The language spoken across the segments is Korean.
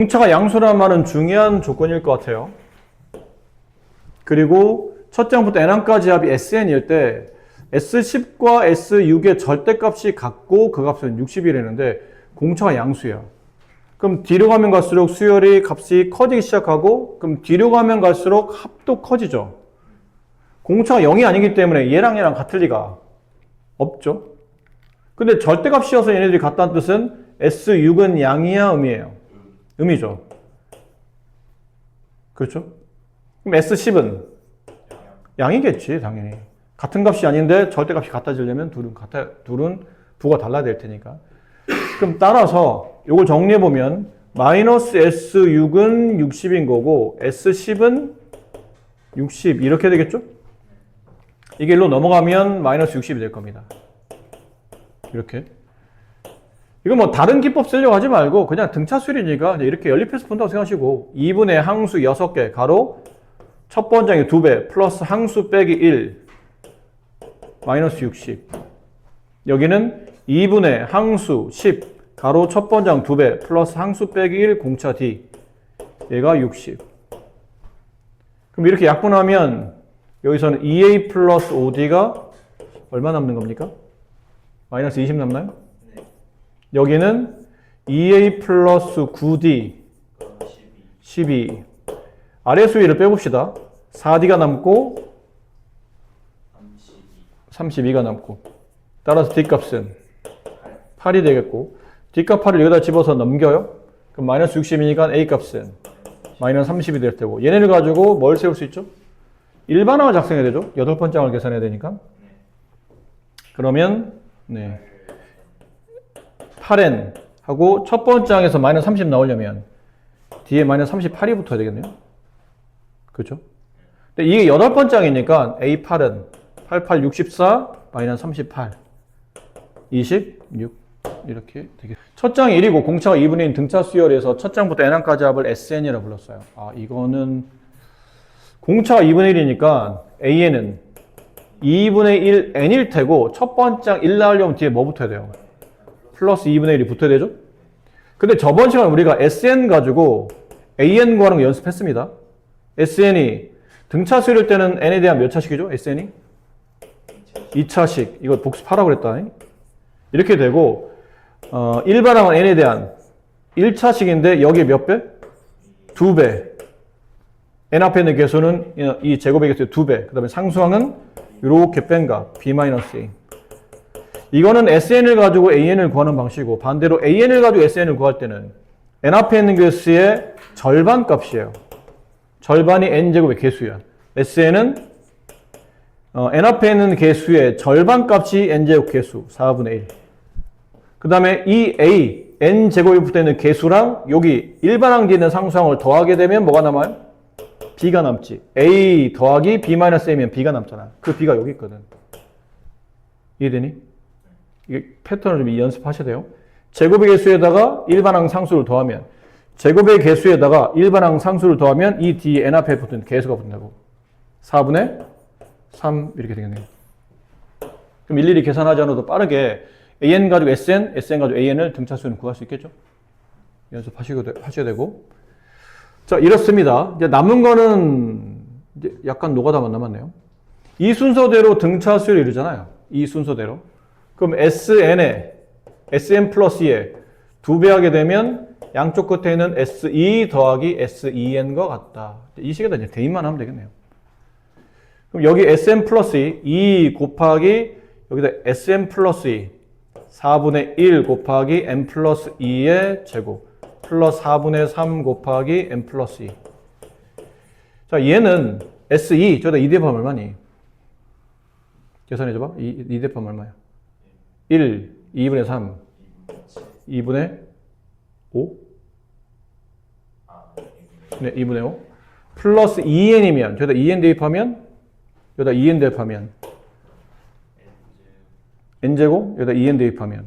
공차가 양수라는 말은 중요한 조건일 것 같아요. 그리고 첫 장부터 n항까지 합이 SN일 때 S10과 S6의 절대값이 같고 그 값은 60이라는데 공차가 양수예요. 그럼 뒤로 가면 갈수록 수열이 값이 커지기 시작하고 그럼 뒤로 가면 갈수록 합도 커지죠. 공차가 0이 아니기 때문에 얘랑 같을 리가 없죠. 근데 절대값이어서 얘네들이 같다는 뜻은 S6은 양이야, 음이에요? 음이죠. 그렇죠? 그럼 S10은 양이겠지, 당연히. 같은 값이 아닌데 절대값이 같아지려면 둘은 부가 달라야 될 테니까. 그럼 따라서 이걸 정리해보면 마이너스 S6은 60인 거고 S10은 60 이렇게 되겠죠? 이게 일로 넘어가면 마이너스 60이 될 겁니다. 이렇게. 이거 뭐 다른 기법 쓰려고 하지 말고 그냥 등차수열이니까 이렇게 연립해서 푼다고 생각하시고 2분의 항수 6개 가로 첫 번째에 2배 플러스 항수 빼기 1 마이너스 60 여기는 2분의 항수 10 가로 첫 번장 2배 플러스 항수 빼기 1 공차 D 얘가 60 그럼 이렇게 약분하면 여기서는 2A 플러스 5D가 얼마 남는 겁니까? 마이너스 20 남나요? 네. 여기는 2A 플러스 9D 12 아래 수위를 빼봅시다. 4D가 남고 32가 남고 따라서 D값은 8이 되겠고 D값 8을 여기다 집어서 넘겨요. 그럼 마이너스 60이니까 A값은 마이너스 30이 될 테고 얘네를 가지고 뭘 세울 수 있죠? 일반항을 작성해야 되죠. 8번째 항을 계산해야 되니까 그러면 네. 8n 하고 첫 번째 항에서 마이너스 30 나오려면 뒤에 마이너스 38이 붙어야 되겠네요. 그렇죠? 근데 이게 8번째 항이니까 A8은 88, 64, 마이너스 38, 26 이렇게 되겠죠. 첫 장이 1이고 공차가 2분의 1 등차 수열에서 첫 장부터 n항까지 합을 SN이라고 불렀어요. 아 이거는 공차가 2분의 1이니까 AN은 2분의 1 n일 테고 첫 번째 장 1 나오려면 뒤에 뭐 붙어야 돼요? 플러스 2분의 1이 붙어야 되죠? 근데 저번 시간에 우리가 SN 가지고 AN 구하는 거 연습했습니다. SN이 등차 수열일 때는 n에 대한 몇 차식이죠? SN이? 2차식. 이거 복습하라고 그랬다. 이렇게 되고 일반항은 n에 대한 1차식인데 여기에 몇 배? 2배. n 앞에 있는 개수는 이 제곱의 개수의 2배. 그 다음에 상수항은 이렇게 뺀 값 B-A. 이거는 SN을 가지고 AN을 구하는 방식이고 반대로 AN을 가지고 SN을 구할 때는 n 앞에 있는 개수의 절반 값이에요. 절반이 n제곱의 개수야. SN은 n 앞에 있는 개수의 절반 값이 n제곱 개수 4분의 1. 그 다음에 이 A, n제곱이 붙어있는 개수랑 여기 일반항 뒤에 있는 상수항을 더하게 되면 뭐가 남아요? B가 남지. A 더하기 B-A면 B가 남잖아. 그 B가 여기 있거든. 이해되니? 이게 패턴을 좀 연습하셔야 돼요. 제곱의 개수에다가 일반항 상수를 더하면 제곱의 개수에다가 일반항 상수를 더하면 이 뒤에 n 앞에 붙은 개수가 붙는다고. 4분의 3 이렇게 되겠네요. 그럼 일일이 계산하지 않아도 빠르게 AN 가지고 SN, SN 가지고 AN을 등차수는 구할 수 있겠죠? 연습하셔야 되고. 자, 이렇습니다. 이제 남은 거는 이제 약간 노가다만 남았네요. 이 순서대로 등차수를 이루잖아요. 이 순서대로. 그럼 SN에 SN 플러스 2에 2배 하게 되면 양쪽 끝에 있는 SE 더하기 SEN과 같다. 이 식에다 이제 대입만 하면 되겠네요. 그럼 여기 SN 플러스 2 곱하기 여기다 SN 플러스 2 4분의 1 곱하기 n 플러스 2의 제곱 플러스 4분의 3 곱하기 n 플러스 2. 자, 얘는 SE 저기다 2 대입하면 얼마니? 계산해줘봐. 2 대입하면 얼마야? 1, 2분의 3, 2분의 5? 네, 2분의 5. 플러스 2n이면, 저기다 2n 대입하면, 여기다 2n 대입하면, n제곱, 여기다 2n 대입하면,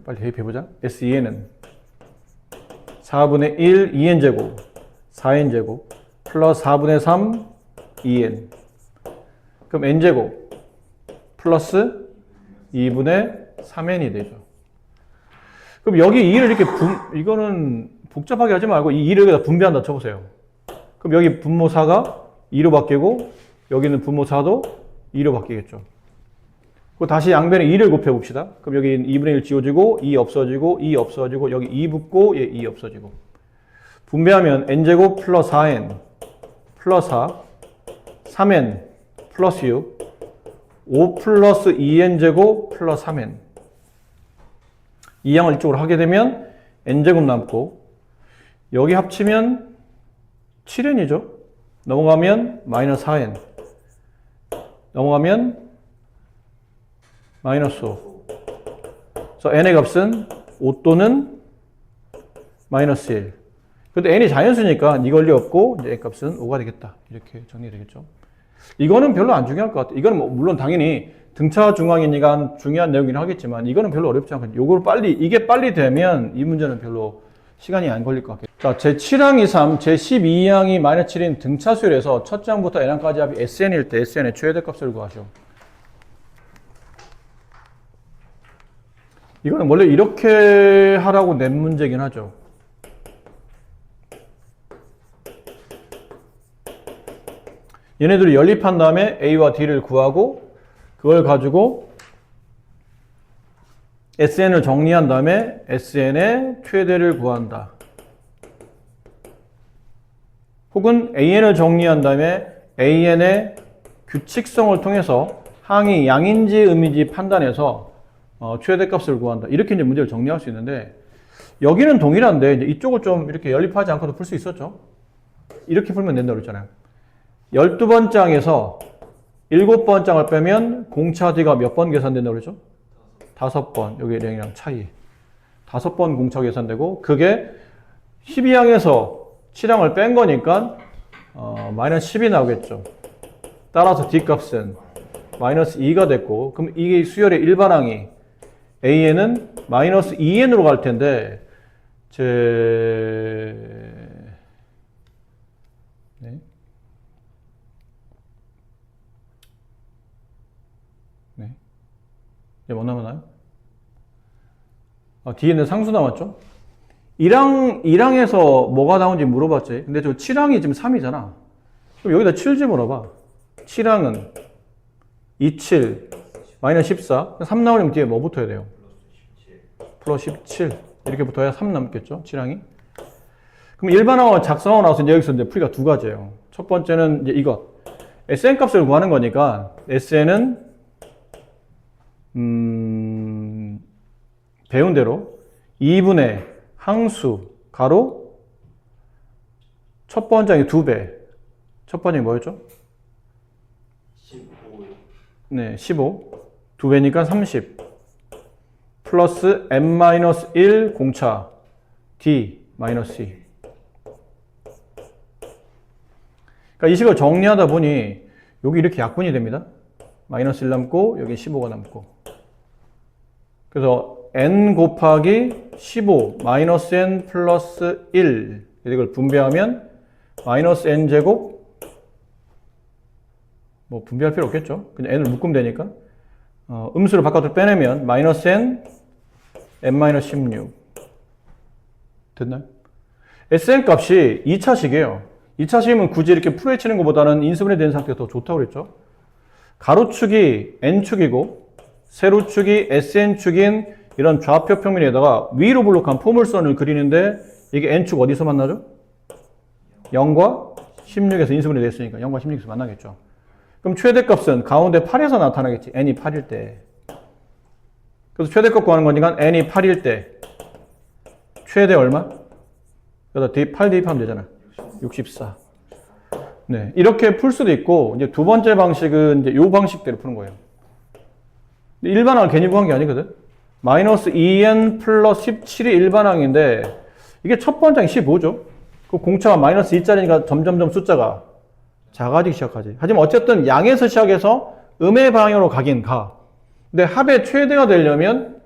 빨리 대입해보자. SEN은 4분의 1, 2n제곱, 4n제곱, 플러스 4분의 3, 2n. 그럼 n제곱, 플러스 2분의 3n이 되죠. 그럼 여기 2를 이렇게 이거는 복잡하게 하지 말고 이 2를 여기다 분배한다 쳐보세요. 그럼 여기 분모 4가 2로 바뀌고 여기는 분모 4도 2로 바뀌겠죠. 그리고 다시 양변에 2를 곱해봅시다. 그럼 여기 2분의 1 지워지고 2 없어지고 2 없어지고 여기 2 붙고 얘 2 없어지고 분배하면 n제곱 플러스 4n 플러스 4 3n 플러스 6 5 플러스 2n제곱 플러스 3n 이 양을 이쪽으로 하게 되면 n제곱 남고 여기 합치면 7n이죠. 넘어가면 마이너스 4n 넘어가면 마이너스 5 그래서 n의 값은 5 또는 마이너스 1 근데 n이 자연수니까 이 권리 없고 이제 n 값은 5가 되겠다 이렇게 정리되겠죠. 이거는 별로 안 중요할 것 같아요. 이거는 뭐 물론 당연히 등차 중앙이니까 중요한 내용이긴 하겠지만 이거는 별로 어렵지 않거든요. 요걸 이게 빨리 되면 이 문제는 별로 시간이 안 걸릴 것 같아요. 자, 제7항 2, 3, 제12항이 마이너스 7인 등차수열에서 첫 장부터 n항까지 합이 SN일 때 SN의 최대값을 구하죠. 이거는 원래 이렇게 하라고 낸 문제긴 하죠. 얘네들이 연립한 다음에 A와 D를 구하고 그걸 가지고 SN을 정리한 다음에 SN의 최대를 구한다. 혹은 AN을 정리한 다음에 AN의 규칙성을 통해서 항이 양인지 음인지 판단해서 최대값을 구한다. 이렇게 이제 문제를 정리할 수 있는데 여기는 동일한데 이제 이쪽을 좀 이렇게 연립하지 않고도 풀 수 있었죠. 이렇게 풀면 된다고 그랬잖아요. 12번장에서 7번장을 빼면 공차 D가 몇 번 계산된다고 그랬죠? 5번. 여기 량이랑 차이. 5번 공차 계산되고 그게 12항에서 7항을 뺀 거니까 마이너스 10이 나오겠죠. 따라서 D값은 마이너스 2가 됐고 그럼 이게 수열의 일반항이 AN은 마이너스 2N으로 갈 텐데 네. 이제 뭐 남았나요? 뒤에는 상수 남았죠? 1항에서 뭐가 나온지 물어봤지. 근데 저 7항이 지금 3이잖아. 그럼 여기다 7 집어넣어봐. 7항은 27, 마이너스 14. 3 나오려면 뒤에 뭐 붙어야 돼요? 플러스 17. 이렇게 붙어야 3 남겠죠? 7항이. 그럼 일반항을 작성하고 나서 이제 여기서 이제 풀이가 두 가지예요. 첫 번째는 이제 이것. SN 값을 구하는 거니까 SN은 배운 대로 2분의 항수 가로 첫 번장이 2배. 첫 번장이 뭐였죠? 15. 네, 15. 2배니까 30. 플러스 n-1 공차 d-2. 그러니까 이 식을 정리하다 보니 여기 이렇게 약분이 됩니다. 마이너스 1 남고 여기 15가 남고. 그래서 n 곱하기 15 마이너스 n 플러스 1 이걸 분배하면 마이너스 n 제곱 뭐 분배할 필요 없겠죠. 그냥 n을 묶으면 되니까 음수를 바깥으로 빼내면 마이너스 n 마이너스 16 됐나요? SN 값이 2차식이에요. 2차식이면 굳이 이렇게 풀어헤치는 것보다는 인수분해 된 상태가 더 좋다고 그랬죠. 가로축이 n축이고 세로축이 SN축인 이런 좌표 평면에다가 위로 블록한 포물선을 그리는데 이게 n축 어디서 만나죠? 0과 16에서 인수분해 됐으니까 0과 16에서 만나겠죠. 그럼 최대값은 가운데 8에서 나타나겠지. n이 8일 때. 그래서 최대값 구하는 거니까 n이 8일 때 최대 얼마? 그래서 8 대입하면 되잖아. 64. 네, 이렇게 풀 수도 있고 이제 두 번째 방식은 이제 요 방식대로 푸는 거예요. 일반항을 괜히 구한 게 아니거든. 마이너스 2n 플러스 17이 일반항인데 이게 첫 번장이 15죠. 그 공차가 마이너스 2짜리니까 점점점 숫자가 작아지기 시작하지. 하지만 어쨌든 양에서 시작해서 음의 방향으로 가긴 가. 근데 합의 최대가 되려면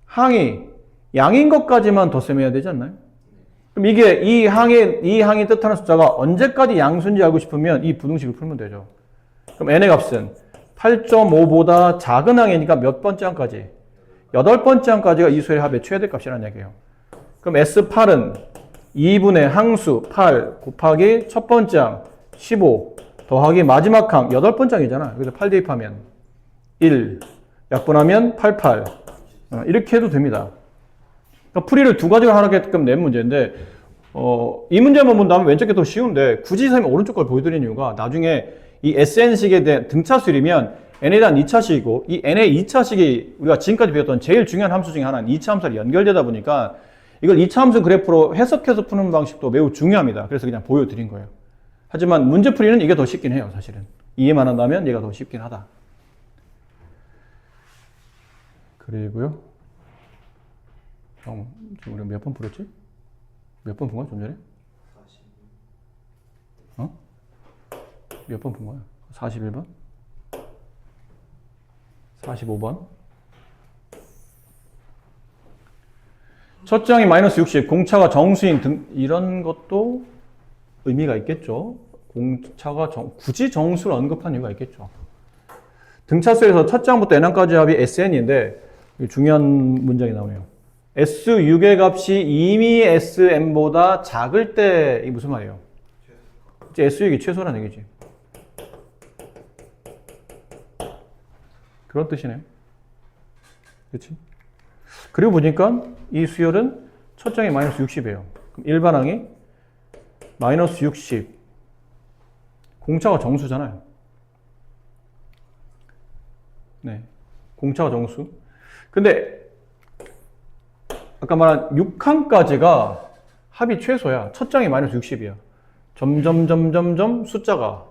항이 양인 것까지만 덧셈해야 되지 않나요? 그럼 이게 이 항이 뜻하는 숫자가 언제까지 양수인지 알고 싶으면 이 부등식을 풀면 되죠. 그럼 n의 값은 8.5보다 작은 항이니까 몇 번째 항까지? 8번째 항까지가 이 수열의 합의 최대값이라는 얘기예요. 그럼 S8은 2분의 항수 8 곱하기 첫 번째 항 15 더하기 마지막 항 8번째 항이잖아. 그래서 8 대입하면 1 약분하면 88 이렇게 해도 됩니다. 그러니까 풀이를 두 가지를 하게끔 낸 문제인데 이 문제만 본다면 왼쪽 게 더 쉬운데 굳이 선생님이 오른쪽 걸 보여드리는 이유가 나중에 이 SN식에 대한 등차수열이면 n에 대한 2차식이고 이 n의 2차식이 우리가 지금까지 배웠던 제일 중요한 함수 중에 하나는 2차 함수랑 연결되다 보니까 이걸 2차 함수 그래프로 해석해서 푸는 방식도 매우 중요합니다. 그래서 그냥 보여드린 거예요. 하지만 문제풀이는 이게 더 쉽긴 해요. 사실은 이해만 한다면 얘가 더 쉽긴 하다. 그리고요 지금 우리가 몇 번 풀었지? 몇 번 푼 거야 좀 전에? 몇 번 푼 거야? 41번? 45번? 첫 장이 마이너스 60, 공차가 정수인 등 이런 것도 의미가 있겠죠. 공차가 굳이 정수를 언급한 이유가 있겠죠. 등차수에서 첫 장부터 n항까지 합이 SN인데 중요한 문장이 나오네요. S6의 값이 이미 SN보다 작을 때 이게 무슨 말이에요? 이제 S6이 최소라는 얘기지. 그런 뜻이네요. 그렇지? 그리고 보니까 이 수열은 첫 장이 마이너스 60이에요. 그럼 일반항이 마이너스 60. 공차가 정수잖아요. 네. 공차가 정수. 근데 아까 말한 6항까지가 합이 최소야. 첫 장이 마이너스 60이야. 점점 숫자가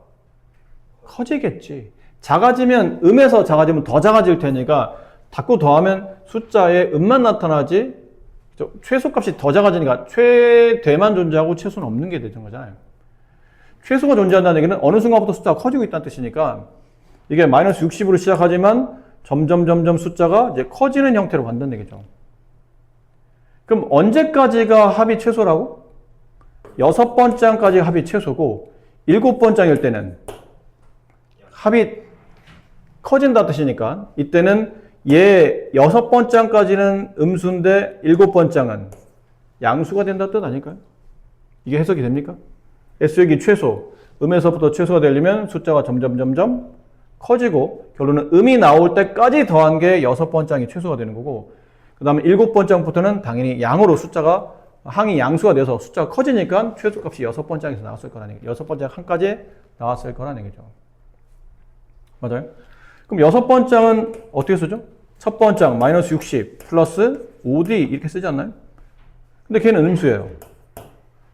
커지겠지. 작아지면 음에서 작아지면 더 작아질 테니까 닫고 더하면 숫자에 음만 나타나지 최소값이 더 작아지니까 최대만 존재하고 최소는 없는 게 되는 거잖아요. 최소가 존재한다는 얘기는 어느 순간부터 숫자가 커지고 있다는 뜻이니까 이게 마이너스 60으로 시작하지만 점점 숫자가 이제 커지는 형태로 간다는 얘기죠. 그럼 언제까지가 합이 최소라고? 6번째 항까지 합이 최소고 7번째 항일 때는 합이 커진다 뜻이니까 이때는 얘 6번째 항까지는 음수인데 7번째 항은 양수가 된다 뜻 아닐까요? 이게 해석이 됩니까? S역이 최소, 음에서부터 최소가 되려면 숫자가 점점 커지고 결론은 음이 나올 때까지 더한 게 6번째 항이 최소가 되는 거고 그 다음에 7번째 항부터는 당연히 양으로 숫자가 항이 양수가 돼서 숫자가 커지니까 최소값이 6번째 항에서 나왔을 거라는 얘기죠. 6번째 항까지 나왔을 거라는 얘기죠. 맞아요? 그럼 6번째 항은 어떻게 쓰죠? 첫 번째 항 마이너스 60 플러스 5D 이렇게 쓰지 않나요? 근데 걔는 음수예요.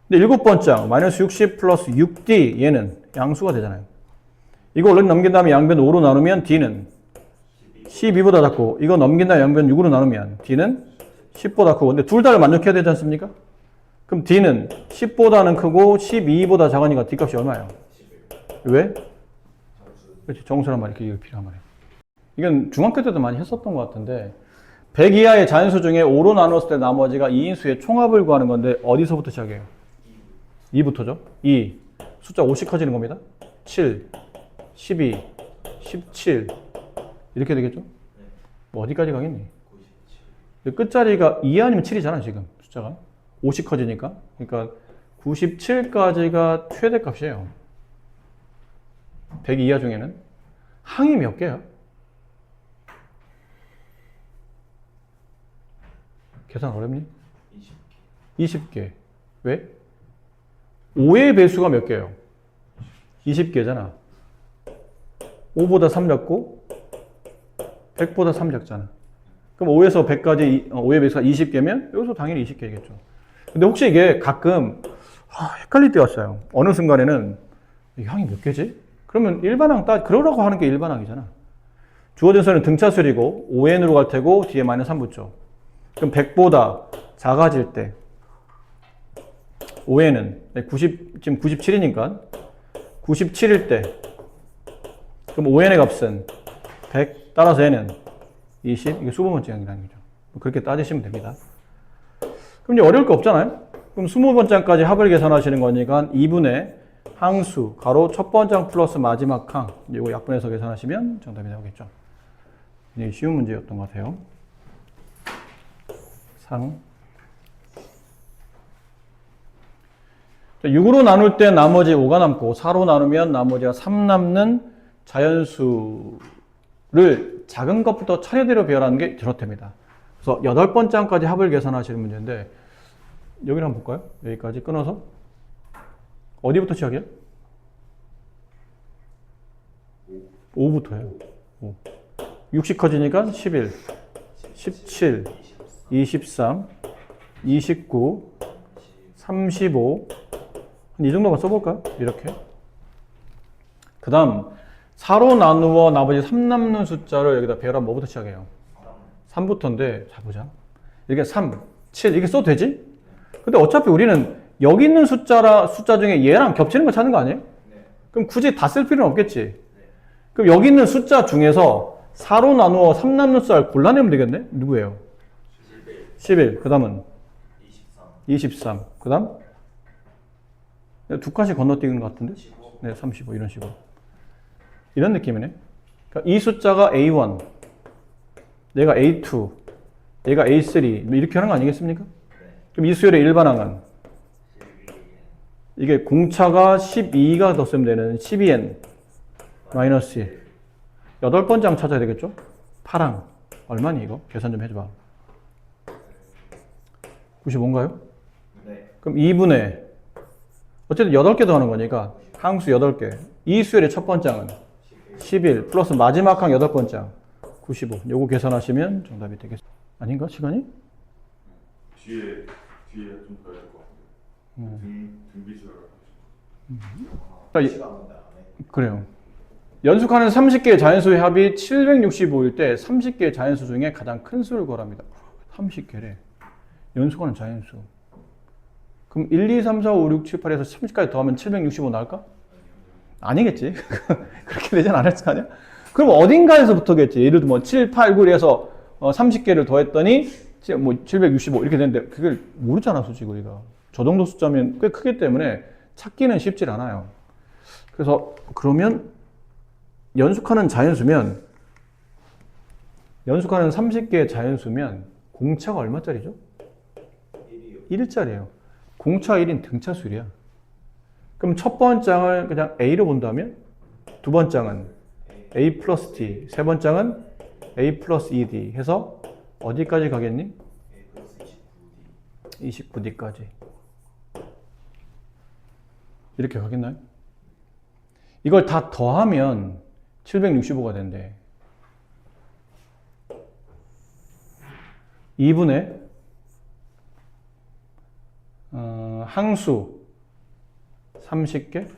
근데 7번째 항 마이너스 60 플러스 6D 얘는 양수가 되잖아요. 이거 원래 넘긴 다음에 양변 5로 나누면 D는 12보다 작고 이거 넘긴 다음에 양변 6으로 나누면 D는 10보다 크고 근데 둘 다를 만족해야 되지 않습니까? 그럼 D는 10보다는 크고 12보다 작으니까 D값이 얼마예요? 왜? 그렇지, 정수란 말이 그게 필요한 말이에요. 이건 중학교 때도 많이 했었던 것 같은데 100 이하의 자연수 중에 5로 나눴을 때 나머지가 2인수의 총합을 구하는 건데 어디서부터 시작해요? 2부터죠. 2. 숫자 5씩 커지는 겁니다. 7, 12, 17 이렇게 되겠죠? 뭐 어디까지 가겠니? 끝자리가 2 아니면 7이잖아 지금 숫자가 5씩 커지니까 그러니까 97까지가 최대값이에요. 100 이하 중에는 항이 몇 개야? 계산 어렵니? 20개. 왜? 5의 배수가 몇 개예요? 20개잖아. 5보다 3 작고 100보다 3 작잖아. 그럼 5에서 100까지 5의 배수가 20개면 여기서 당연히 20개겠죠. 근데 혹시 이게 가끔 헷갈릴 때가 있어요. 어느 순간에는 이 항이 몇 개지? 그러면 일반항 그러라고 하는 게 일반항이잖아. 주어진 수는 등차수열이고 5n으로 갈 테고 뒤에 마이너스 3 붙죠. 그럼 100보다 작아질 때 5n은 90, 지금 97이니까 97일 때 그럼 5n의 값은 100 따라서 n은 20 이게 수분번째 항이라는 거죠. 그렇게 따지시면 됩니다. 그럼 이제 어려울 거 없잖아요. 그럼 20번째 항까지 합을 계산하시는 거니까 2분의 항수 가로 첫 번째 항 플러스 마지막 항 이거 약분해서 계산하시면 정답이 나오겠죠. 굉장히 쉬운 문제였던 것 같아요. 상. 6으로 나눌 때 나머지 5가 남고 4로 나누면 나머지가 3 남는 자연수를 작은 것부터 차례대로 배열하는 게 저렇답니다. 그래서 8번째 항까지 합을 계산하시는 문제인데 여기를 한번 볼까요? 여기까지 끊어서 어디부터 시작해요? 5부터예요. 5. 60 커지니까 11, 17, 23, 29, 35. 이 정도만 써볼까요? 이렇게. 그 다음 4로 나누어 나머지 3 남는 숫자를 여기다 배열하면 뭐부터 시작해요? 3부터인데 자 보자. 이게 3, 7 이렇게 써도 되지? 근데 어차피 우리는 여기 있는 숫자 중에 얘랑 겹치는 거 찾는 거 아니에요? 그럼 굳이 다 쓸 필요는 없겠지? 그럼 여기 있는 숫자 중에서 4로 나누어 3 남는 숫자를 골라내면 되겠네? 누구예요? 11. 그 다음은? 23. 그 다음? 두 칸씩 건너뛰는 것 같은데? 네, 35 이런 식으로. 이런 느낌이네. 그러니까 이 숫자가 A1, 얘가 A2, 얘가 A3 뭐 이렇게 하는 거 아니겠습니까? 그럼 이 수열의 일반항은 이게 공차가 12가 더 쓰면 되는 12n 마이너스 1. 8번째 항 찾아야 되겠죠? 8항. 얼마니 이거? 계산 좀 해줘봐. 95인가요? 네. 그럼 2분의 어쨌든 8개 더 하는 거니까 항수 8개. 이 수열의 첫 번째 항은 11 플러스 마지막 항 8번째 항 95. 요거 계산하시면 정답이 되겠습니다. 아닌가? 시간이? 뒤에 좀 더 해야 될 것 같은데. 등비수를 그래요. 연속하는 30개의 자연수의 합이 765일 때 30개의 자연수 중에 가장 큰 수를 구하랍니다. 30개래. 연속하는 자연수. 그럼 1, 2, 3, 4, 5, 6, 7, 8에서 30까지 더하면 765 나올까? 아니겠지. 그렇게 되진 않을 거 아니야? 그럼 어딘가에서부터겠지. 예를 들면 7, 8, 9에서 30개를 더했더니 뭐 765 이렇게 되는데 그걸 모르잖아, 솔직히 우리가. 저 정도 숫자면 꽤 크기 때문에 찾기는 쉽지 않아요. 그래서 그러면 연속하는 30개의 자연수면 공차가 얼마짜리죠? 1일짜리예요. 공차 1인 등차 수열이야. 그럼 첫 번째 항을 그냥 A로 본다면 두 번째 항은 A 플러스 D, 세 번째 항은 A 플러스 ED 해서 어디까지 가겠니? 29D까지. 이렇게 가겠나요? 이걸 다 더하면 765가 된대. 2분의 항수 30개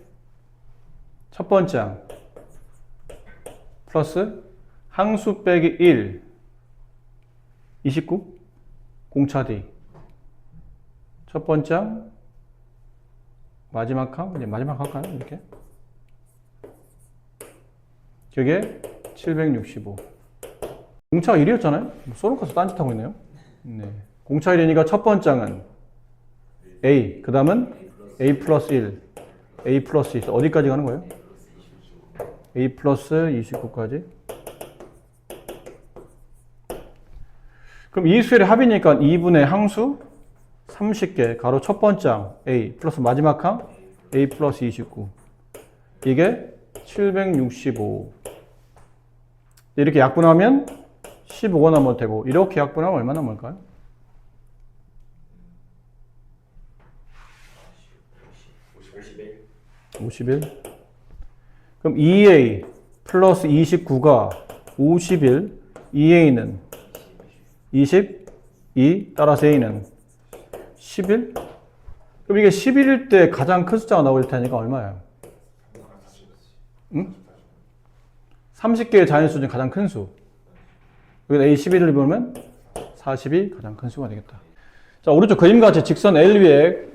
첫 번째 항 플러스 항수 빼기 1 29 공차 D 첫 번째 항 마지막 항 이제 마지막 할까요? 이렇게 그게 765 공차가 1이었잖아요? 써놓고서 딴짓하고 있네요. 네. 공차 1이니까 첫 번째 항은 A, 그 다음은 A 플러스 1, A 플러스 2. 어디까지 가는 거예요? A 플러스 29까지. 그럼 이 수열의 합이니까 2분의 항수 30개, 가로 첫 번째 항 A 플러스 마지막 항 A 플러스 29. 이게 765. 이렇게 약분하면 15가 남을 테고, 이렇게 약분하면 얼마 남을까요? 51. 그럼 2A 플러스 29가 51, 2A는 22, 따라서 A는 11? 그럼 이게 11일 때 가장 큰 숫자가 나올 테니까 얼마예요? 응? 30개의 자연수 중 가장 큰 수. 여기다 A 11을 보면 40이 가장 큰 수가 되겠다. 자, 오른쪽 그림과 같이 직선 L 위에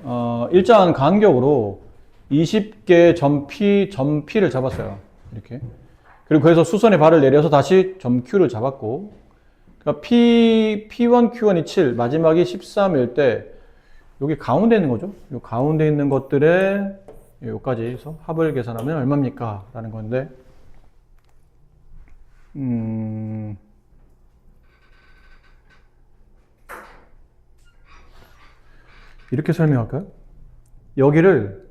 일정한 간격으로 20개의 점 P를 잡았어요. 이렇게. 그리고 거기서 수선의 발을 내려서 다시 점 Q를 잡았고, 그러니까 P1, Q1이 7, 마지막이 13일 때, 여기 가운데 있는 거죠. 요 가운데 있는 것들의 여기까지 해서 합을 계산하면 얼마입니까? 라는 건데, 이렇게 설명할까요? 여기를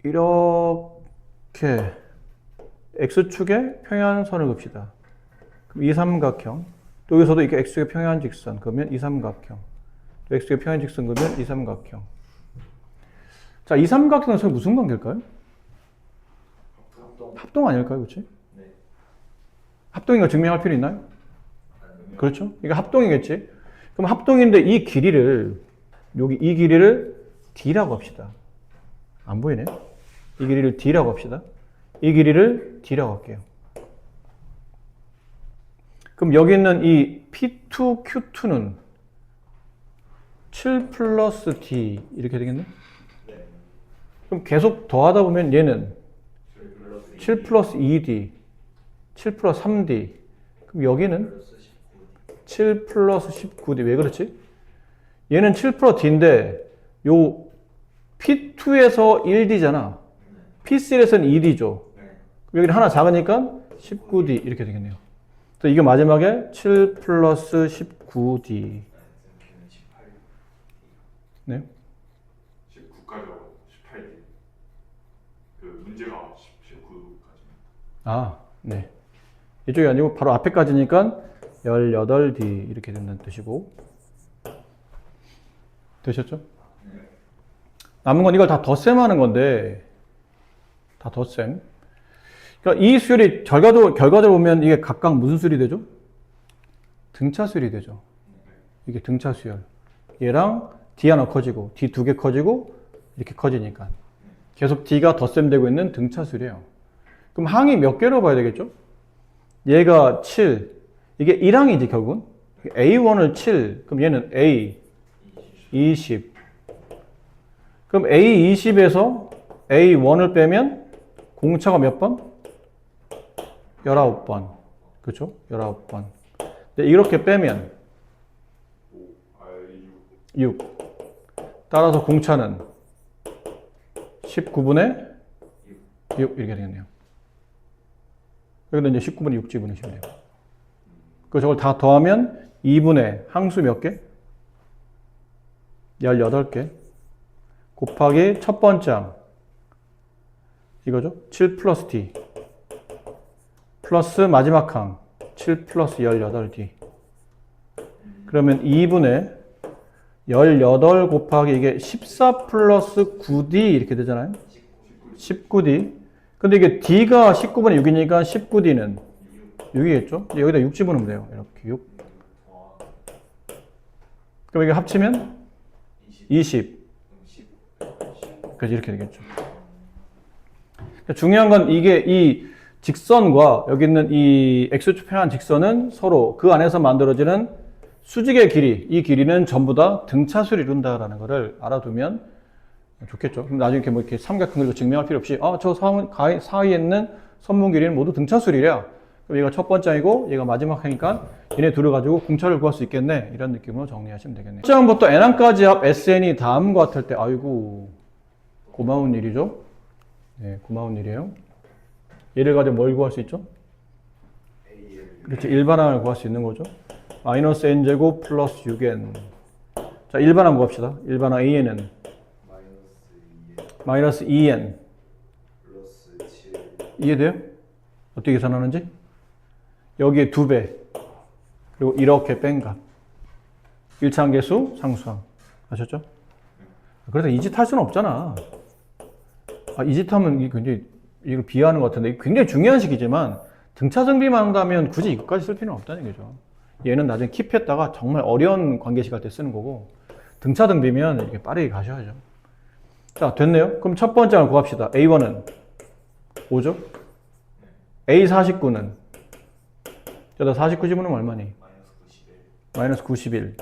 이렇게 x축에 평행선을 그읍시다. 그럼 이 삼각형. 또 여기서도 이렇게 x축에 평행한 직선 그러면 이 삼각형. 또 x축에 평행한 직선 그러면 이 삼각형. 자, 이 삼각형은 서로 무슨 관계일까요? 합동 아닐까요? 그렇지? 네. 합동인 걸 증명할 필요 있나요? 그렇죠? 이거 합동이겠지? 그럼 합동인데 이 길이를 여기 이 길이를 d라고 합시다. 안 보이네? 이 길이를 d라고 합시다. 이 길이를 d라고 할게요. 그럼 여기 있는 이 P2, Q2는 7 플러스 D 이렇게 되겠네? 네. 그럼 계속 더하다 보면 얘는 7 플러스 2D, 7 플러스 3D. 그럼 여기는 플러스 19D. 7 플러스 19D. 왜 그렇지? 얘는 7 플러스 D인데 요 P2에서 1D잖아. P3에서는 2D죠. 네. 여기는 하나 작으니까 19D 이렇게 되겠네요. 그래서 이게 마지막에 7 플러스 19D. 걔는 18. 네. 19까지 하고 18개. 그 문제가 19까지. 아, 네. 이쪽이 아니고 바로 앞에까지니까 18D 이렇게 된다는 뜻이고. 되셨죠? 남은 건 이걸 다 덧셈하는 건데 다 덧셈. 그러니까 이 수열이 결과적으로 보면 이게 각각 무슨 수열이 되죠? 등차수열이 되죠. 이게 등차수열. 얘랑 D 하나 커지고 D 두 개 커지고 이렇게 커지니까 계속 D가 덧셈되고 있는 등차수열이에요. 그럼 항이 몇 개로 봐야 되겠죠? 얘가 7. 이게 1항이지 결국은. A1을 7. 그럼 얘는 A 20. 그럼 A20에서 A1을 빼면 공차가 몇 번? 19번. 그렇죠? 19번. 근데 이렇게 빼면 6. 따라서 공차는 19분의 6 이렇게 되겠네요. 여기다 이제 19분의 6 집어넣으시면 돼요. 그 저걸 다 더하면 2분의 항수 몇 개? 18개. 곱하기 첫 번째 항. 이거죠? 7 플러스 D. 플러스 마지막 항. 7 플러스 18D. 그러면 2분의 18 곱하기 이게 14 플러스 9D 이렇게 되잖아요. 19D. 근데 이게 D가 19분의 6이니까 19D는 6이겠죠? 여기다 6 집어넣으면 돼요. 이렇게 6. 그럼 이게 합치면 20. 그래서 이렇게 되겠죠. 중요한 건 이게 이 직선과 여기 있는 이 x축 평행한 직선은 서로 그 안에서 만들어지는 수직의 길이, 이 길이는 전부 다 등차수를 이룬다라는 것을 알아두면 좋겠죠. 그럼 나중에 이렇게 뭐 이렇게 삼각형 그리고 증명할 필요 없이 저 사이에 있는 선분 길이는 모두 등차수이래요. 그럼 얘가 첫 번째 항이고 얘가 마지막 항이니까 얘네 둘을 가지고 공차를 구할 수 있겠네. 이런 느낌으로 정리하시면 되겠네요. 첫 항부터 n항까지 합 SN이 다음과 같을 때 아이고 고마운 일이죠. 네, 고마운 일이에요. 얘를 가지고 뭘 구할 수 있죠? 그렇죠. 일반항을 구할 수 있는 거죠. 마이너스 n제곱 플러스 6n. 자, 일반항 구합시다. 일반항 an은 마이너스 2n. 플러스 7. 이해돼요? 어떻게 계산하는지? 여기에 2배. 그리고 이렇게 뺀 값. 1차항계수, 상수항. 아셨죠? 그래서 이 짓 할 수는 없잖아. 이 짓 하면 이게 굉장히 이걸 비하하는 것 같은데 굉장히 중요한 식이지만 등차 정비만 한다면 굳이 이것까지 쓸 필요는 없다는 거죠. 얘는 나중에 킵했다가 정말 어려운 관계식 할 때 쓰는 거고 등차 등비면 이렇게 빠르게 가셔야죠. 자, 됐네요. 그럼 첫 번째 걸 구합시다. A1은 5죠? A49는 여기다 49 집으면 얼마니? 마이너스 91.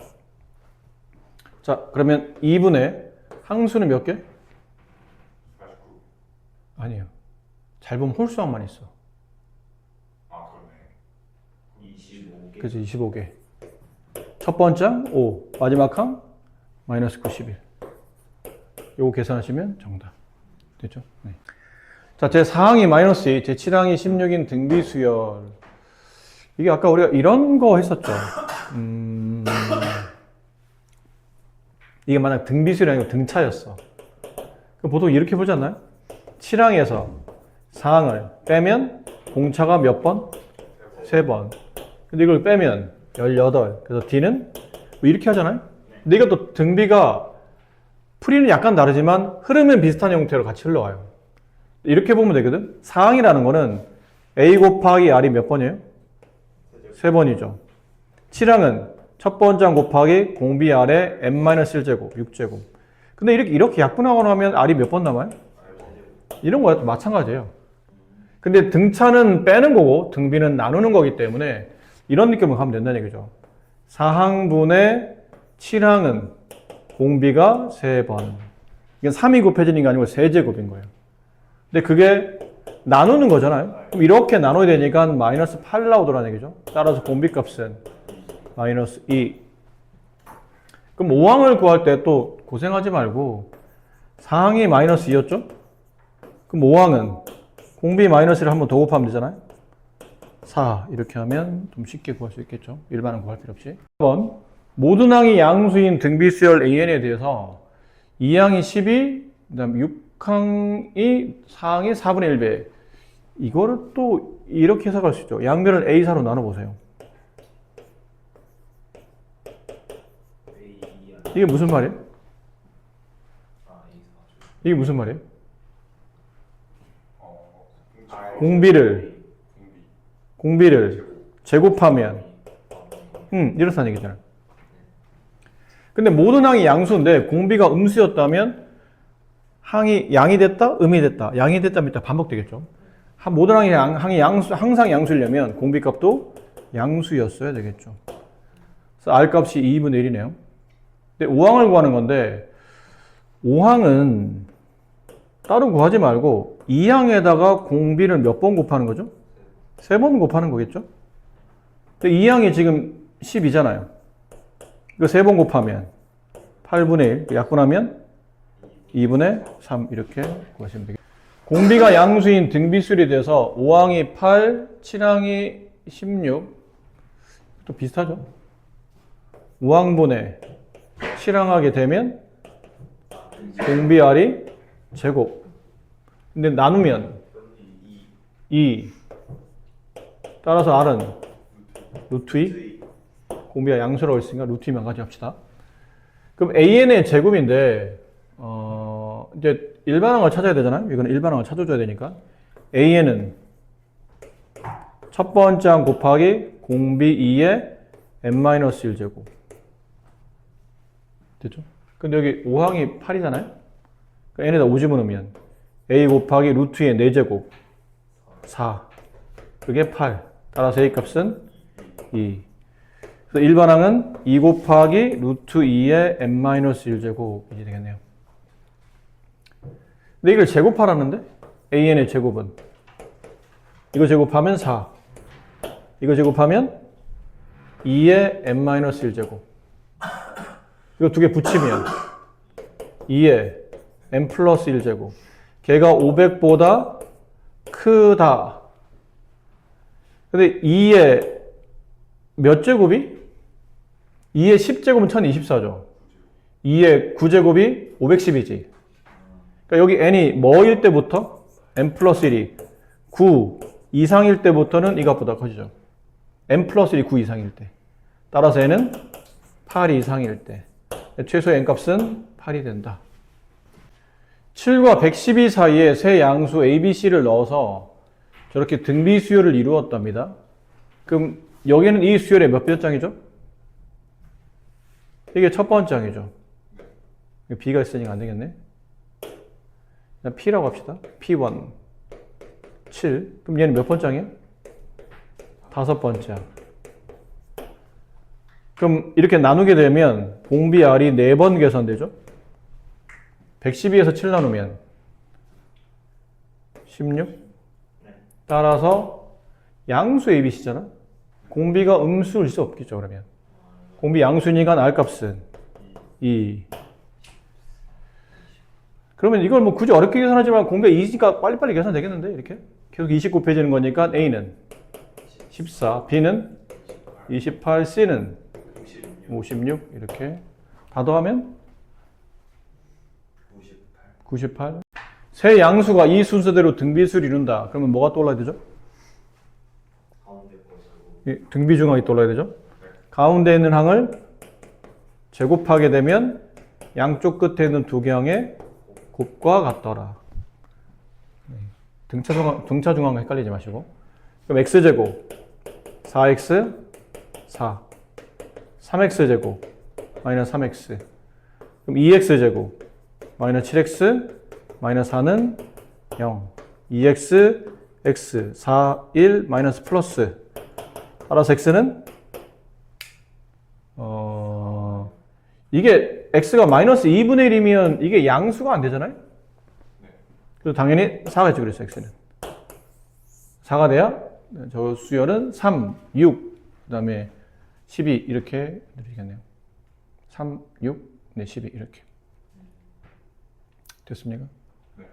자, 그러면 2분의 항수는 몇 개? 49. 아니에요. 잘 보면 홀수항만 있어. 아, 그러네. 25개. 그래서 25개. 첫 번째 항 5, 마지막 항 마이너스 91. 요거 계산하시면 정답. 됐죠? 네. 자, 제 4항이 마이너스 2, 제 7항이 16인 등비수열. 이게 아까 우리가 이런 거 했었죠. 이게 만약 등비수열이 아니고 등차였어. 그럼 보통 이렇게 보지 않나요? 7항에서 4항을 빼면 공차가 몇 번? 3번. 근데 이걸 빼면 18. 그래서 D는 뭐 이렇게 하잖아요? 근데 이것도 등비가 풀이는 약간 다르지만 흐름은 비슷한 형태로 같이 흘러와요. 이렇게 보면 되거든? 4항이라는 거는 A 곱하기 R이 몇 번이에요? 3번이죠. 7항은 첫 번째 항 곱하기 공비 R의 n-1제곱, 6제곱. 근데 이렇게 약분하고 나면 R이 몇 번 남아요? 이런 거와 마찬가지예요. 근데 등차는 빼는 거고 등비는 나누는 거기 때문에 이런 느낌으로 가면 된다는 얘기죠. 4항분의 7항은 공비가 3번. 이건 3이 곱해지는 게 아니고 세제곱인 거예요. 근데 그게 나누는 거잖아요. 그럼 이렇게 나눠야 되니까 마이너스 8 나오더라는 얘기죠. 따라서 공비값은 마이너스 2. 그럼 5항을 구할 때 또 고생하지 말고 4항이 마이너스 2였죠? 그럼 5항은 공비 마이너스를 한 번 더 곱하면 되잖아요. 4 이렇게 하면 좀 쉽게 구할 수 있겠죠. 일반은 구할 필요 없이. 1번 모든 항이 양수인 등비수열 AN에 대해서 2항이 12, 그 다음 6항이 4항이 4분의 1배. 이거를 또 이렇게 해석할 수 있죠. 양변을 A사로 나눠보세요. 이게 무슨 말이에요? 이게 무슨 말이에요? 공비를 제곱하면 이렇다는 얘기잖아요. 근데 모든 항이 양수인데 공비가 음수였다면 항이 양이 됐다, 음이 됐다, 양이 됐다, 밑다 반복되겠죠. 모든 항이 양수, 항상 양수려면 공비값도 양수였어야 되겠죠. 그래서 R 값이 2분의 1이네요. 근데 5항을 구하는 건데 5항은 따로 구하지 말고 2항에다가 공비를 몇 번 곱하는 거죠? 3번 곱하는 거겠죠? 근데 2항이 지금 12잖아요. 이거 3번 곱하면 8분의 1, 약분하면 2분의 3 이렇게 구하시면 되겠죠. 공비가 양수인 등비수열에 대해서 5항이 8, 7항이 16. 또 비슷하죠? 5항분의 7항하게 되면 공비 R이 제곱. 근데 나누면 2. 따라서 R은 루트 2. 공비가 양수라고 했으니까 루트 2만 가져갑시다. 그럼 AN의 제곱인데 이제 일반항을 찾아야 되잖아요. 이거는 일반항을 찾아줘야 되니까 AN은 첫 번째 항 곱하기 공비 2의 n-1제곱 됐죠? 근데 여기 5항이 8이잖아요. 그러니까 n에다 5 집어넣으면 a 곱하기 루트 2의 4제곱 4 그게 8. 따라서 a 값은 2. 그래서 일반항은 2 곱하기 루트 2의 n-1제곱이 되겠네요. 근데 이걸 제곱하라는데 an의 제곱은 이거 제곱하면 4 이거 제곱하면 2의 n-1제곱 이거 두 개 붙이면 2의 n 플러스 1제곱 걔가 500보다 크다. 근데 2의 몇 제곱이? 2의 10제곱은 1024죠. 2의 9제곱이 510이지. 그러니까 여기 n이 뭐일 때부터? n 플러스 1이 9 이상일 때부터는 이것보다 커지죠. n 플러스 1이 9 이상일 때. 따라서 n은 8 이상일 때. 최소의 n값은 8이 된다. 7과 112 사이에 세 양수 A, B, C를 넣어서 저렇게 등비 수열을 이루었답니다. 그럼 여기는 이 수열의 몇 장이죠? 이게 첫 번째 장이죠. B가 있으니까 안 되겠네. P라고 합시다. P1 7. 그럼 얘는 몇 번째 장이에요? 다섯 번째 장. 그럼 이렇게 나누게 되면 공비 R이 4번 계산되죠? 112에서 7 나누면 16? 따라서 양수 ABC잖아? 공비가 음수일 수 없겠죠, 그러면. 공비 양수니까 R값은 2. 그러면 이걸 뭐 굳이 어렵게 계산하지만 공비가 2니까 빨리빨리 계산되겠는데, 이렇게? 계속 20 곱해지는 거니까 A는 14, B는 28, C는 56 이렇게 다 더하면 98. 세 양수가 이 순서대로 등비수를 이룬다. 그러면 뭐가 떠올라야 되죠? 가운데 거고 이 등비중항이 떠올라야 되죠? 가운데 있는 항을 제곱하게 되면 양쪽 끝에 있는 두 개항의 곱과 같더라. 등차중항과 헷갈리지 마시고. 그럼 x제곱 4x 4 3x제곱 마이너스 3x 그럼 2x제곱 마이너스 7x 마이너스 4는 0 2x x 4 1 마이너스 플러스 따라서 x는 이게 x가 마이너스 2분의 1이면 이게 양수가 안 되잖아요. 그래서 당연히 4가 있죠. 그래서 x는 4가 돼야 저 수열은 3, 6, 그 다음에 12 이렇게 드리겠네요. 3, 6, 네, 12 이렇게 됐습니까? 네.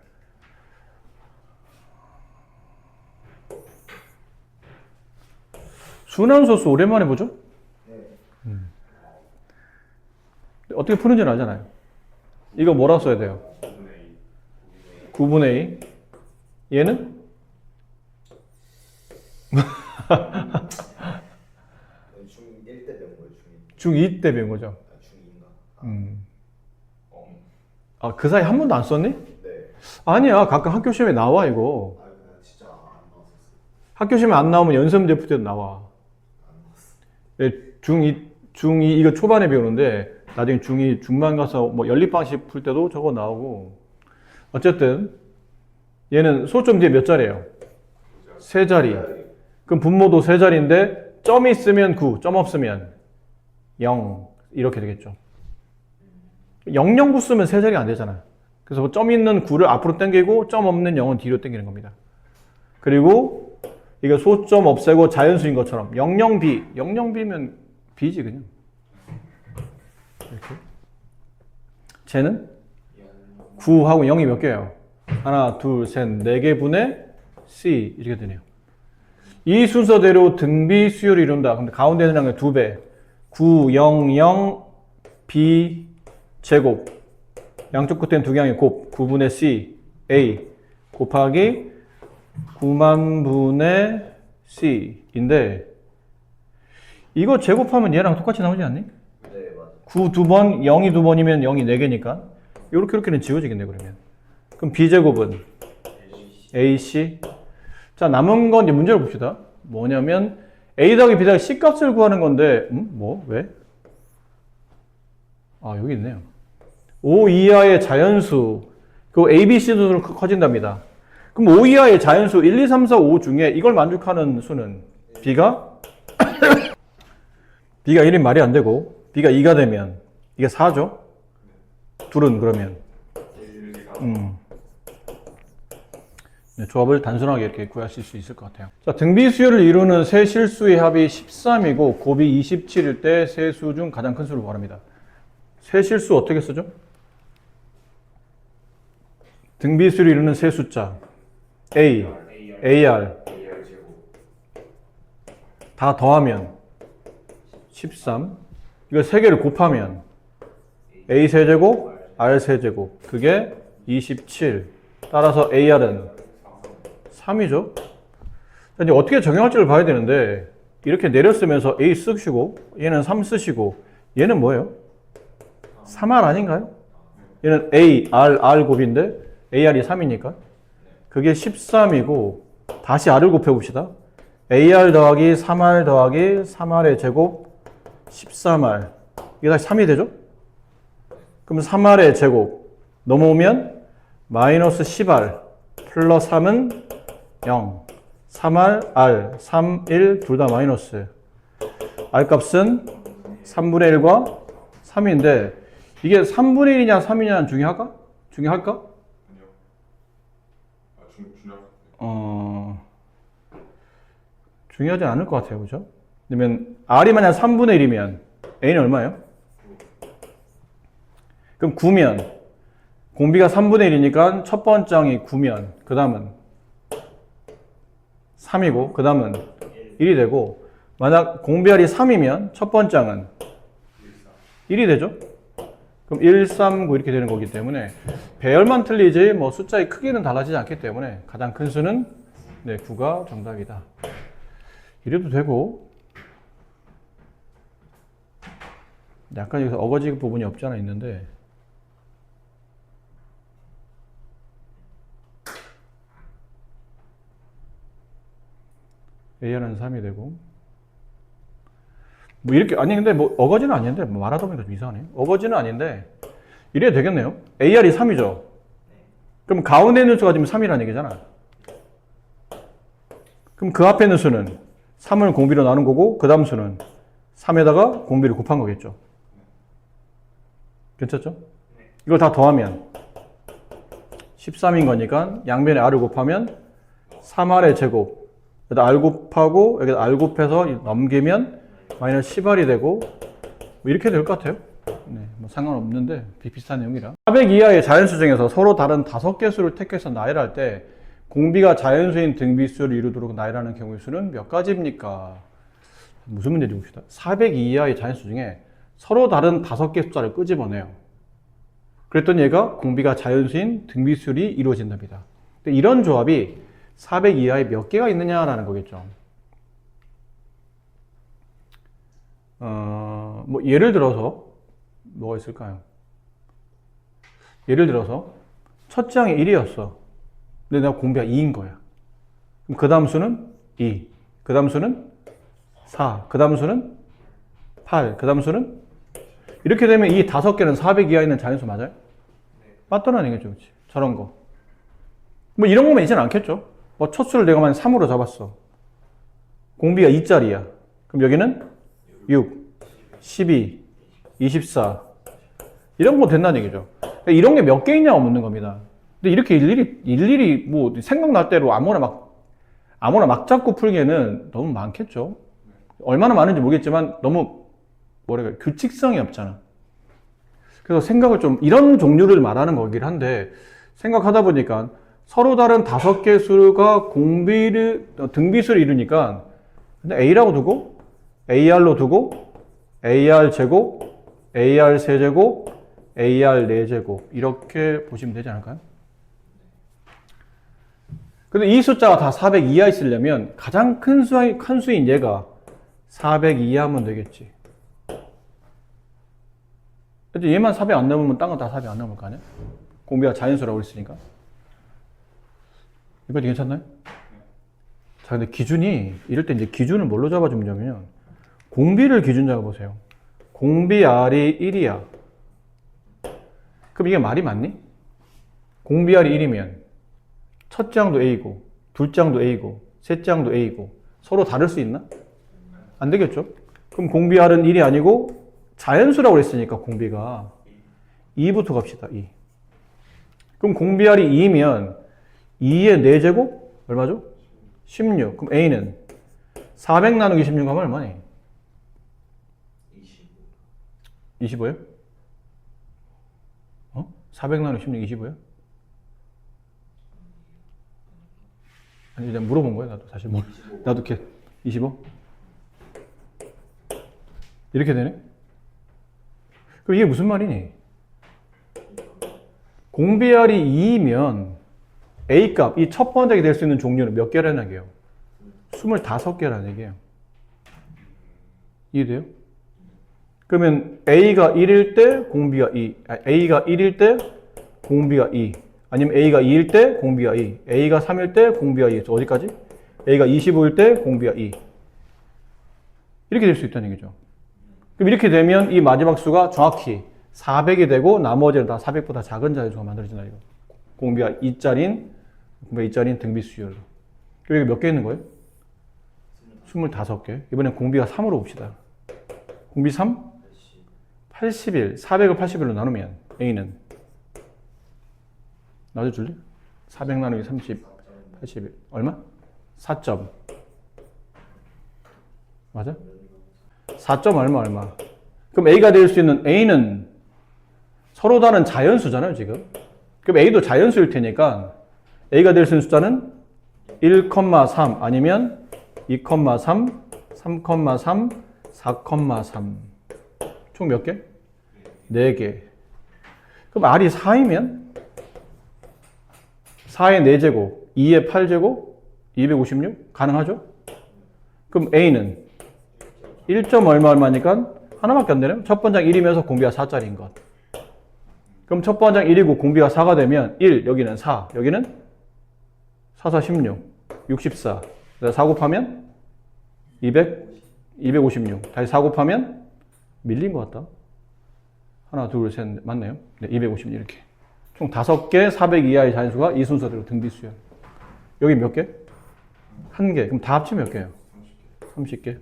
순환소수 오랜만에 보죠? 네. 어떻게 푸는지는 알잖아요. 이거 뭐라고 써야 돼요? 9분의 2. 얘는? 중1 때 배운 거예요. 중2 중2 때 배운 거죠. 중2인가? 아, 그 사이 한 번도 안 썼니? 네. 아니야. 가끔 학교 시험에 나와, 이거. 아 진짜 안 나왔었어요. 학교 시험에 안 나오면 연습문제 풀 때도 나와. 안 나왔어. 네, 중2 이거 초반에 배우는데 나중에 중2 중반 가서 뭐 연립방식 풀 때도 저거 나오고. 어쨌든 얘는 소점 뒤에 몇 자리예요? 세 자리. 그럼 분모도 세 자리인데 점이 있으면 9, 점 없으면 0 이렇게 되겠죠. 009 쓰면 세 자리가 안 되잖아요. 그래서 점 있는 9를 앞으로 당기고 점 없는 0은 뒤로 당기는 겁니다. 그리고 이거 소점 없애고 자연수인 것처럼 00b, 00b면 b지 그냥. 이렇게. 쟤는 9하고 0이 몇 개예요? 하나, 둘, 셋, 네 개 분의 c 이렇게 되네요. 이 순서대로 등비 수열을 이룬다. 근데 가운데 있는 항의 2배. 9, 0, 0, b 제곱. 양쪽 끝에는 두 개항의 곱. 9분의 c, a 곱하기 9만 분의 c인데 이거 제곱하면 얘랑 똑같이 나오지 않니? 네 맞아. 9 2번, 0이 2번이면 0이 4개니까 이렇게는 지워지겠네 그러면. 그럼 b제곱은 ac. 자, 남은 건 이제 문제를 봅시다. 뭐냐면 a 더하기 b 더하기 c 값을 구하는 건데 뭐? 왜? 아, 여기 있네요. 5 이하의 자연수 그 a, b, c 순으로 커진답니다. 그럼 5 이하의 자연수 1, 2, 3, 4, 5 중에 이걸 만족하는 수는 b가 b가 1인 말이 안 되고 b가 2가 되면 이게 4죠. 둘은 그러면 네, 조합을 단순하게 이렇게 구하실 수 있을 것 같아요. 자, 등비수열을 이루는 세 실수의 합이 13이고 곱이 27일 때 세 수 중 가장 큰 수를 구합니다. 세 실수 어떻게 쓰죠? 등비수열을 이루는 세 숫자 A, AR 다 더하면 13. 이거 세 개를 곱하면 A 세제곱, R 세제곱 그게 27. 따라서 AR은 3이죠. 이제 어떻게 적용할지를 봐야 되는데 이렇게 내려 쓰면서 A 쓰시고 얘는 3 쓰시고 얘는 뭐예요? 3R 아닌가요? 얘는 A, R 곱인데 AR이 3이니까 그게 13이고 다시 R을 곱해봅시다. AR 더하기 3R 더하기 3R의 제곱 13R 이게 다시 3이 되죠? 그럼 3R의 제곱 넘어오면 마이너스 10R 플러스 3은 0 3R, R 3, 1 둘 다 마이너스 R 값은 3분의 1과 3인데 이게 3분의 1이냐 3이냐 중요할까? 중요할까? 아니요. 중요할 중요하지 않을 것 같아요. 그죠? 그러면 R이 만약 3분의 1이면 A는 얼마예요? 그럼 9면 공비가 3분의 1이니까 첫 번째 항이 9면 그 다음은 3이고 그 다음은 1이 되고 만약 공비알이 3이면 첫 번째 항은 1이 되죠? 그럼 1, 3, 9 이렇게 되는 거기 때문에 배열만 틀리지 뭐 숫자의 크기는 달라지지 않기 때문에 가장 큰 수는 네, 9가 정답이다. 이래도 되고 약간 여기서 어거지 부분이 없지 않아 있는데 A는 3이 되고 뭐 이렇게 아니 근데 뭐 어거지는 아닌데 뭐 말하다 보니까 좀 이상하네. 어거지는 아닌데 이래야 되겠네요. AR이 3이죠. 그럼 가운데 있는 수가 지금 3이라는 얘기잖아. 그럼 그 앞에 있는 수는 3을 공비로 나눈 거고 그 다음 수는 3에다가 공비를 곱한 거겠죠. 괜찮죠? 이걸 다 더하면 13인 거니까 양변에 r을 곱하면 3r의 제곱 여기다 r 곱하고 여기다 r 곱해서 넘기면 마이너스 10r이 되고 뭐 이렇게 될 것 같아요. 네, 뭐 상관없는데 비슷한 내용이라. 400 이하의 자연수 중에서 서로 다른 5개 수를 택해서 나열할 때 공비가 자연수인 등비수를 이루도록 나열하는 경우의 수는 몇 가지입니까? 무슨 문제인지 봅시다. 400 이하의 자연수 중에 서로 다른 5개 숫자를 끄집어내요. 그랬더니 얘가 공비가 자연수인 등비수열이 이루어진답니다. 근데 이런 조합이 400 이하에 몇 개가 있느냐라는 거겠죠. 뭐 예를 들어서 뭐가 있을까요? 예를 들어서 첫 장이 1이었어. 근데 내가 공비가 2인 거야. 그럼 그 다음 수는 2, 그 다음 수는 4, 그 다음 수는 8, 그 다음 수는 이렇게 되면 이 5개는 400 이하에 있는 자연수 맞아요? 맞더라는 얘기죠. 그렇지? 저런 거. 뭐 이런 거면 있지는 않겠죠. 뭐 첫 수를 내가 만약 3으로 잡았어. 공비가 2짜리야. 그럼 여기는 6, 12, 24 이런 거 된다는 얘기죠. 이런 게 몇 개 있냐가 묻는 겁니다. 근데 이렇게 일일이 뭐 생각날 대로 아무나 막 잡고 풀기에는 너무 많겠죠. 얼마나 많은지 모르겠지만 너무 뭐랄까 규칙성이 없잖아. 그래서 생각을 좀 이런 종류를 말하는 거긴 한데 생각하다 보니까 서로 다른 5개 수가 등비수를 이루니까 근데 A라고 두고 AR로 두고 AR 제곱, AR 세제곱, AR 4제곱 이렇게 보시면 되지 않을까요? 근데 이 숫자가 다 400 이하에 있으려면 가장 큰 수인 얘가 400 이하면 되겠지. 근데 얘만 400 안 넘으면 딴 건 다 400 안 넘을 거 아니야? 공비가 자연수라고 했으니까. 이거지 괜찮나요? 자, 근데 기준이 이럴 때 이제 기준을 뭘로 잡아주냐면 공비를 기준 잡아보세요. 공비 R이 1이야. 그럼 이게 말이 맞니? 공비 R이 1이면 첫 장도 A고 둘 장도 A고 셋 장도 A고 서로 다를 수 있나? 안 되겠죠? 그럼 공비 R은 1이 아니고 자연수라고 그랬으니까 공비가 2부터 갑시다. 2. 그럼 공비 R이 2면 2의 4제곱 얼마죠? 16. 그럼 A는 400 나누기 16 하면 얼마니? 25요? 400 나누기 16 25요? 아니 그냥 물어본 거예요. 나도 사실 뭐 나도 이렇게 25? 이렇게 되네? 그럼 이게 무슨 말이니? 공비 R이 2이면 A값, 이 첫 번째가 될 수 있는 종류는 몇 개라는 얘기예요? 25개라는 얘기예요. 이해돼요? 그러면 A가 1일 때 공비가 2, A가 1일 때 공비가 2, 아니면 A가 2일 때 공비가 2, A가 3일 때 공비가 2, 어디까지? A가 25일 때 공비가 2. 이렇게 될 수 있다는 얘기죠. 그럼 이렇게 되면 이 마지막 수가 정확히 400이 되고 나머지는 다 400보다 작은 자연수가 만들어진다. 이거. 공비가 2짜리인 등비수열로. 그리고 몇 개 있는 거예요? 25개. 이번엔 공비가 3으로 봅시다. 공비 3? 81. 400을 81로 나누면 A는 나눠줄래? 400 나누기 30, 81. 얼마? 4점. 맞아? 4점 얼마? 그럼 A가 될 수 있는 A는 서로 다른 자연수잖아요, 지금. 그럼 A도 자연수일 테니까 A가 될 수 있는 숫자는 1,3 아니면 2,3, 3,3, 4,3. 총 몇 개? 4개. 그럼 R이 4이면 4의 4제곱, 2의 8제곱, 256? 가능하죠? 그럼 A는 1점 얼마 얼마니까 하나밖에 안 되네요. 첫 번째 1이면서 공비가 4짜리인 것. 그럼 첫 번째 1이고 공비가 4가 되면 1, 여기는 4, 여기는 4, 4, 16, 64. 그래서 4 곱하면 256. 다시 4 곱하면 밀린 것 같다. 하나, 둘, 셋, 맞네요. 네, 256 이렇게. 총 5개 400 이하의 자연수가 이 순서대로 등비수열. 여기 몇 개? 1개. 그럼 다 합치면 몇 개예요? 30개.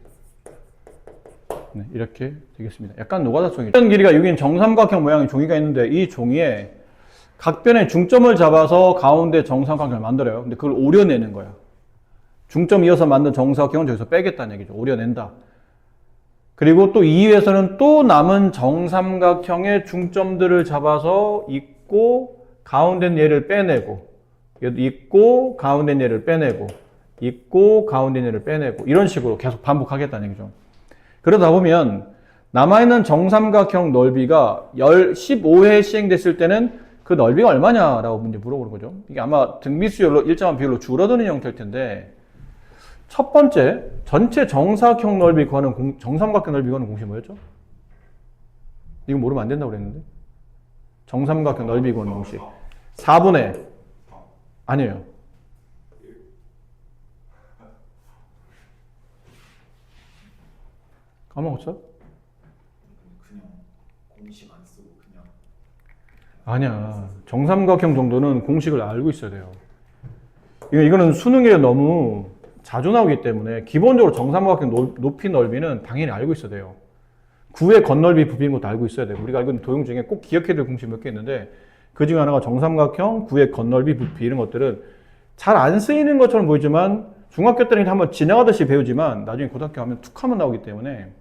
네, 이렇게 되겠습니다. 약간 노가다성이죠. 편 길이가 6인 정삼각형 모양의 종이가 있는데 이 종이에 각 변의 중점을 잡아서 가운데 정삼각형을 만들어요. 근데 그걸 오려내는 거야. 중점 이어서 만든 정삼각형은 저기서 빼겠다는 얘기죠. 오려낸다. 그리고 또 2위에서는 또 남은 정삼각형의 중점들을 잡아서 있고 가운데 얘를 빼내고 있고 가운데 얘를 빼내고 있고 가운데 얘를 빼내고 이런 식으로 계속 반복하겠다는 얘기죠. 그러다 보면 남아있는 정삼각형 넓이가 15회 시행됐을 때는 그 넓이가 얼마냐라고 문제 물어보는 거죠. 이게 아마 등비수열로 일정한 비율로 줄어드는 형태일 텐데 첫 번째 전체 정사각형 넓이 구하는 정삼각형 넓이 구하는 공식이 뭐였죠? 이거 모르면 안 된다고 그랬는데 정삼각형 넓이 구하는 공식 4분의 아니에요. 까먹었어? 그냥 공식 안 쓰고 그냥 아니야. 정삼각형 정도는 공식을 알고 있어야 돼요. 이거는 수능에 너무 자주 나오기 때문에 기본적으로 정삼각형 높이 넓이는 당연히 알고 있어야 돼요. 9의 겉넓이 부피인 것도 알고 있어야 돼요. 우리가 알고 있는 도형 중에 꼭 기억해야 될 공식 몇 개 있는데 그 중에 하나가 정삼각형, 9의 겉넓이 부피 이런 것들은 잘 안 쓰이는 것처럼 보이지만 중학교 때는 한번 지나가듯이 배우지만 나중에 고등학교 하면 툭 하면 나오기 때문에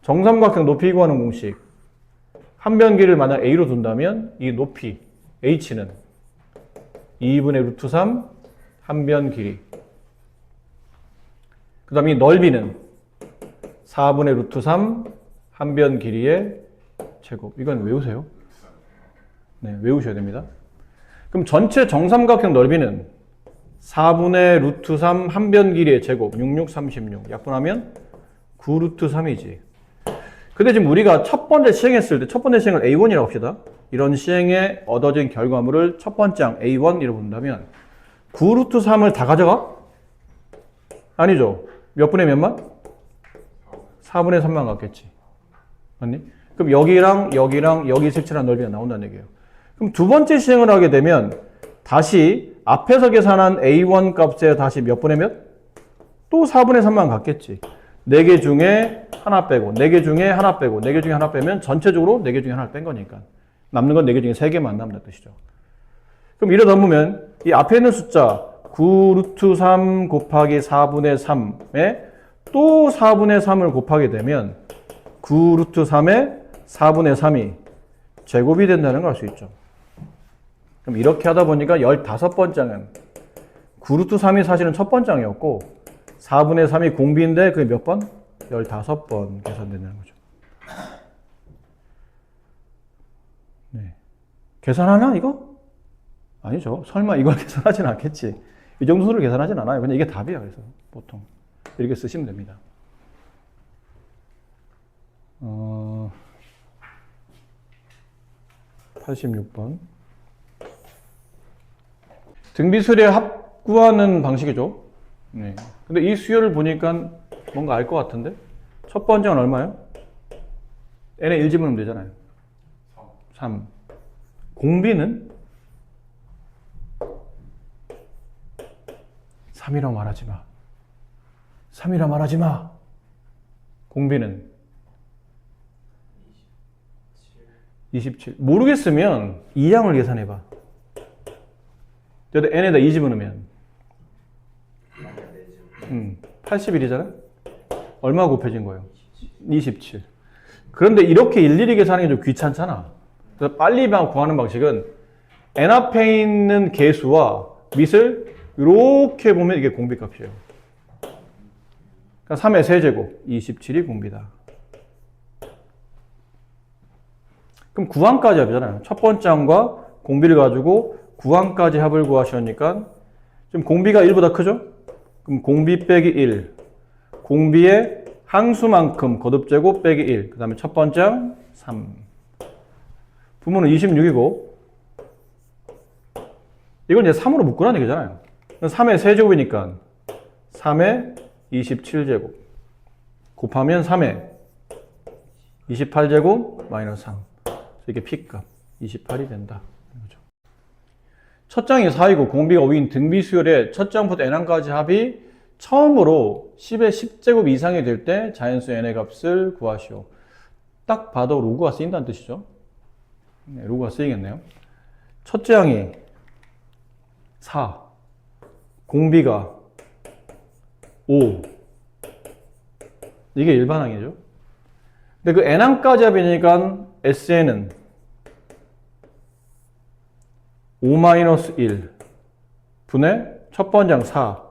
정삼각형 높이 구하는 공식 한 변 길이를 만약 A로 둔다면 이 높이 H는 2분의 루트 3 한 변 길이 그 다음에 이 넓이는 4분의 루트 3 한 변 길이의 제곱. 이건 외우세요. 네, 외우셔야 됩니다. 그럼 전체 정삼각형 넓이는 4분의 루트 3 한 변 길이의 제곱 6636 약분하면 9 루트 3이지. 근데 지금 우리가 첫 번째 시행했을 때 첫 번째 시행을 A1이라고 합시다. 이런 시행에 얻어진 결과물을 첫 번째 항 A1이라고 본다면 9 루트 3을 다 가져가? 아니죠. 몇 분의 몇만? 4분의 3만 갖겠지. 맞니? 그럼 여기랑 여기 색칠한 넓이가 나온다는 얘기예요. 그럼 두 번째 시행을 하게 되면 다시 앞에서 계산한 A1 값에 다시 몇 분의 몇? 또 4분의 3만 갖겠지. 4개 중에 하나 빼고 4개 중에 하나 빼고 4개 중에 하나 빼면 전체적으로 4개 중에 하나를 뺀 거니까 남는 건 4개 중에 3개만 남는다는 뜻이죠. 그럼 이러다 보면 이 앞에 있는 숫자 9 루트 3 곱하기 4분의 3에 또 4분의 3을 곱하게 되면 9 루트 3에 4분의 3이 제곱이 된다는 걸 알 수 있죠. 그럼 이렇게 하다 보니까 15번째는 9 루트 3이 사실은 첫 번째이었고 4분의 3이 공비인데 그게 몇 번? 15번 계산된다는 거죠. 네. 계산하나 이거? 아니죠. 설마 이걸 계산하진 않겠지. 이 정도 수를 계산하진 않아요. 그냥 이게 답이에요. 그래서 보통 이렇게 쓰시면 됩니다. 86번. 등비수열의 합 구하는 방식이죠. 네. 근데 이 수열을 보니까 뭔가 알 것 같은데? 첫 번째는 얼마예요? n에 1 집으면 되잖아요. 3. 공비는 3이라고 말하지 마. 3이라고 말하지 마. 공비는 27. 모르겠으면 2양을 계산해봐. n에다 2 집어넣으면 81이잖아? 얼마 곱해진 거예요? 27. 그런데 이렇게 일일이 계산하는 게 좀 귀찮잖아. 그래서 빨리 구하는 방식은 n 앞에 있는 개수와 밑을 이렇게 보면 이게 공비값이에요. 그러니까 3의 세제곱 27이 공비다. 그럼 구항까지 합이잖아요. 첫 번째 항과 공비를 가지고 구항까지 합을 구하시니까 지금 공비가 1보다 크죠? 그럼 공비 빼기 1. 공비의 항수만큼 거듭제곱 빼기 1. 그 다음에 첫 번째 항 3. 부모는 26이고 이걸 이제 3으로 묶으라는 얘기잖아요. 3의 세제곱이니까 3의 27제곱 곱하면 3의 28제곱 마이너스 3. 이게 P값 28이 된다. 첫 장이 4이고 공비가 5인 등비 수열의 첫 장부터 n항까지 합이 처음으로 10의 10제곱 이상이 될 때 자연수 n의 값을 구하시오. 딱 봐도 로그가 쓰인다는 뜻이죠. 네, 로그가 쓰이겠네요. 첫째 항이 4, 공비가 5. 이게 일반항이죠. 근데 그 n항까지 합이니까 SN은 5-1 분의 첫 번째 항 4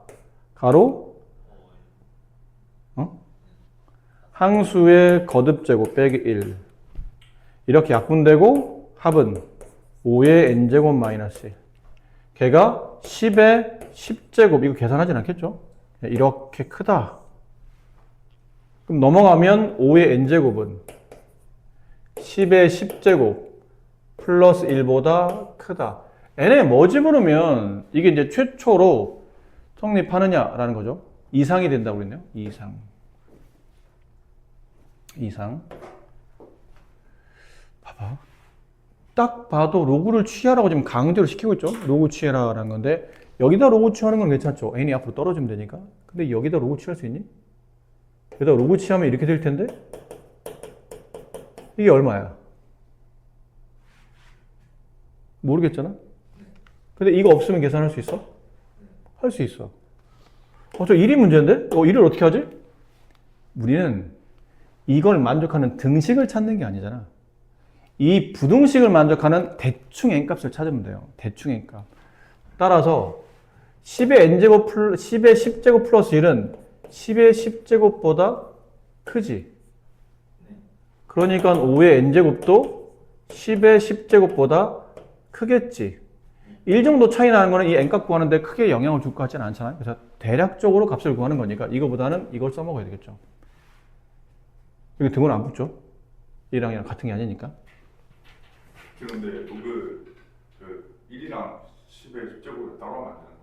가로 항수의 거듭제곱 빼기 1 이렇게 약분되고 합은 5의 n제곱 마이너스 1 걔가 10의 10제곱 이거 계산하진 않겠죠? 이렇게 크다. 그럼 넘어가면 5의 n제곱은 10의 10제곱 플러스 1보다 크다. n에 뭐 집어넣으면 이게 이제 최초로 성립하느냐라는 거죠. 이상이 된다고 그랬네요. 이상. 봐봐. 딱 봐도 로그를 취하라고 지금 강제로 시키고 있죠. 로그 취해라라는 건데 여기다 로그 취하는 건 괜찮죠. n이 앞으로 떨어지면 되니까. 근데 여기다 로그 취할 수 있니? 여기다 로그 취하면 이렇게 될 텐데 이게 얼마야? 모르겠잖아. 근데 이거 없으면 계산할 수 있어? 할 수 있어. 저 1이 문제인데? 1을 어떻게 하지? 우리는 이걸 만족하는 등식을 찾는 게 아니잖아. 이 부등식을 만족하는 대충 n값을 찾으면 돼요. 대충 n값. 따라서 10의 n제곱 10의 10제곱 플러스 1은 10의 10제곱보다 크지. 그러니까 5의 n제곱도 10의 10제곱보다 크겠지. 1 정도 차이 나는 거는 이 n값 구하는데 크게 영향을 줄 것 같지는 않잖아요. 그래서 대략적으로 값을 구하는 거니까 이거보다는 이걸 써먹어야 되겠죠. 여기 등은 안 붙죠. 1이랑 같은 게 아니니까. 그런데 로그 그 1이랑 10의 10제곱을 따로 하면 안 되는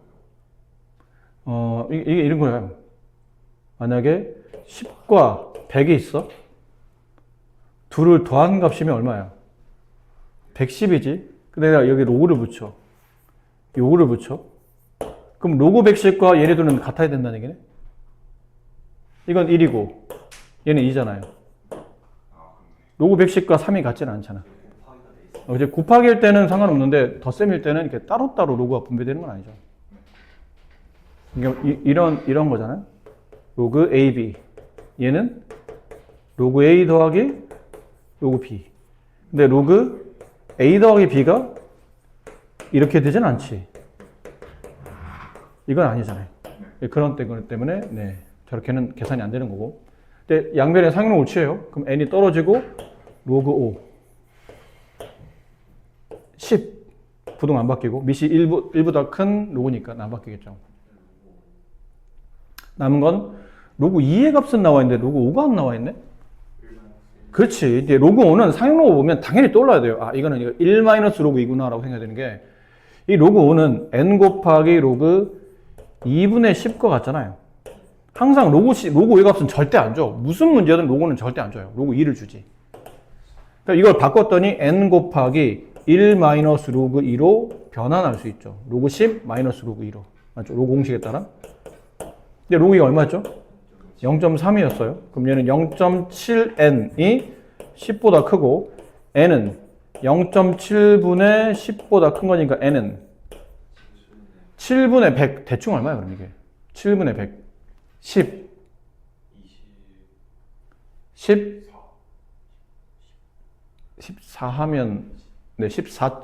거죠? 이게 이런 거예요. 만약에 10과 100이 있어. 둘을 더한 값이면 얼마야? 110이지. 근데 내가 여기 로그를 붙여. 요거를 붙여. 그럼 로그 110과 얘네들은 같아야 된다는 얘기네. 이건 1이고 얘는 2잖아요. 로그 110과 3이 같지는 않잖아. 이제 곱하기일 때는 상관없는데 덧셈일 때는 이렇게 따로따로 로그가 분배되는 건 아니죠. 그러니까 이런 거잖아요. 로그 AB. 얘는 로그 A 더하기 로그 B. 근데 로그 A 더하기 B가 이렇게 되진 않지. 이건 아니잖아요. 그런 때문에 네, 저렇게는 계산이 안 되는 거고. 근데 양변에 상용을 취해요. 그럼 n이 떨어지고 로그 5 10 부동 안 바뀌고 밑이 1보다 큰 로그니까 안 바뀌겠죠. 남은 건 로그 2의 값은 나와 있는데 로그 5가 안 나와 있네. 그렇지. 이제 로그 5는 상용 로그 보면 당연히 떠올라야 돼요. 아, 이거는 1 마이너스 로그 2구나 라고 생각해야 되는 게, 이 로그 5는 n 곱하기 로그 2분의 10과 같잖아요. 항상 로그 5의 값은 절대 안 줘. 무슨 문제든 로그는 절대 안 줘요. 로그 2를 주지. 그러니까 이걸 바꿨더니 n 곱하기 1 마이너스 로그 2로 변환할 수 있죠. 로그 10 마이너스 로그 2로. 맞죠? 로그 공식에 따라. 근데 로그 2가 얼마였죠? 0.3이었어요. 그럼 얘는 0.7n이 10보다 크고 n은 0.7분의 10보다 큰 거니까 n은 7분의 100. 대충 얼마야 그럼 이게? 7분의 100. 10. 14 하면 네, 14.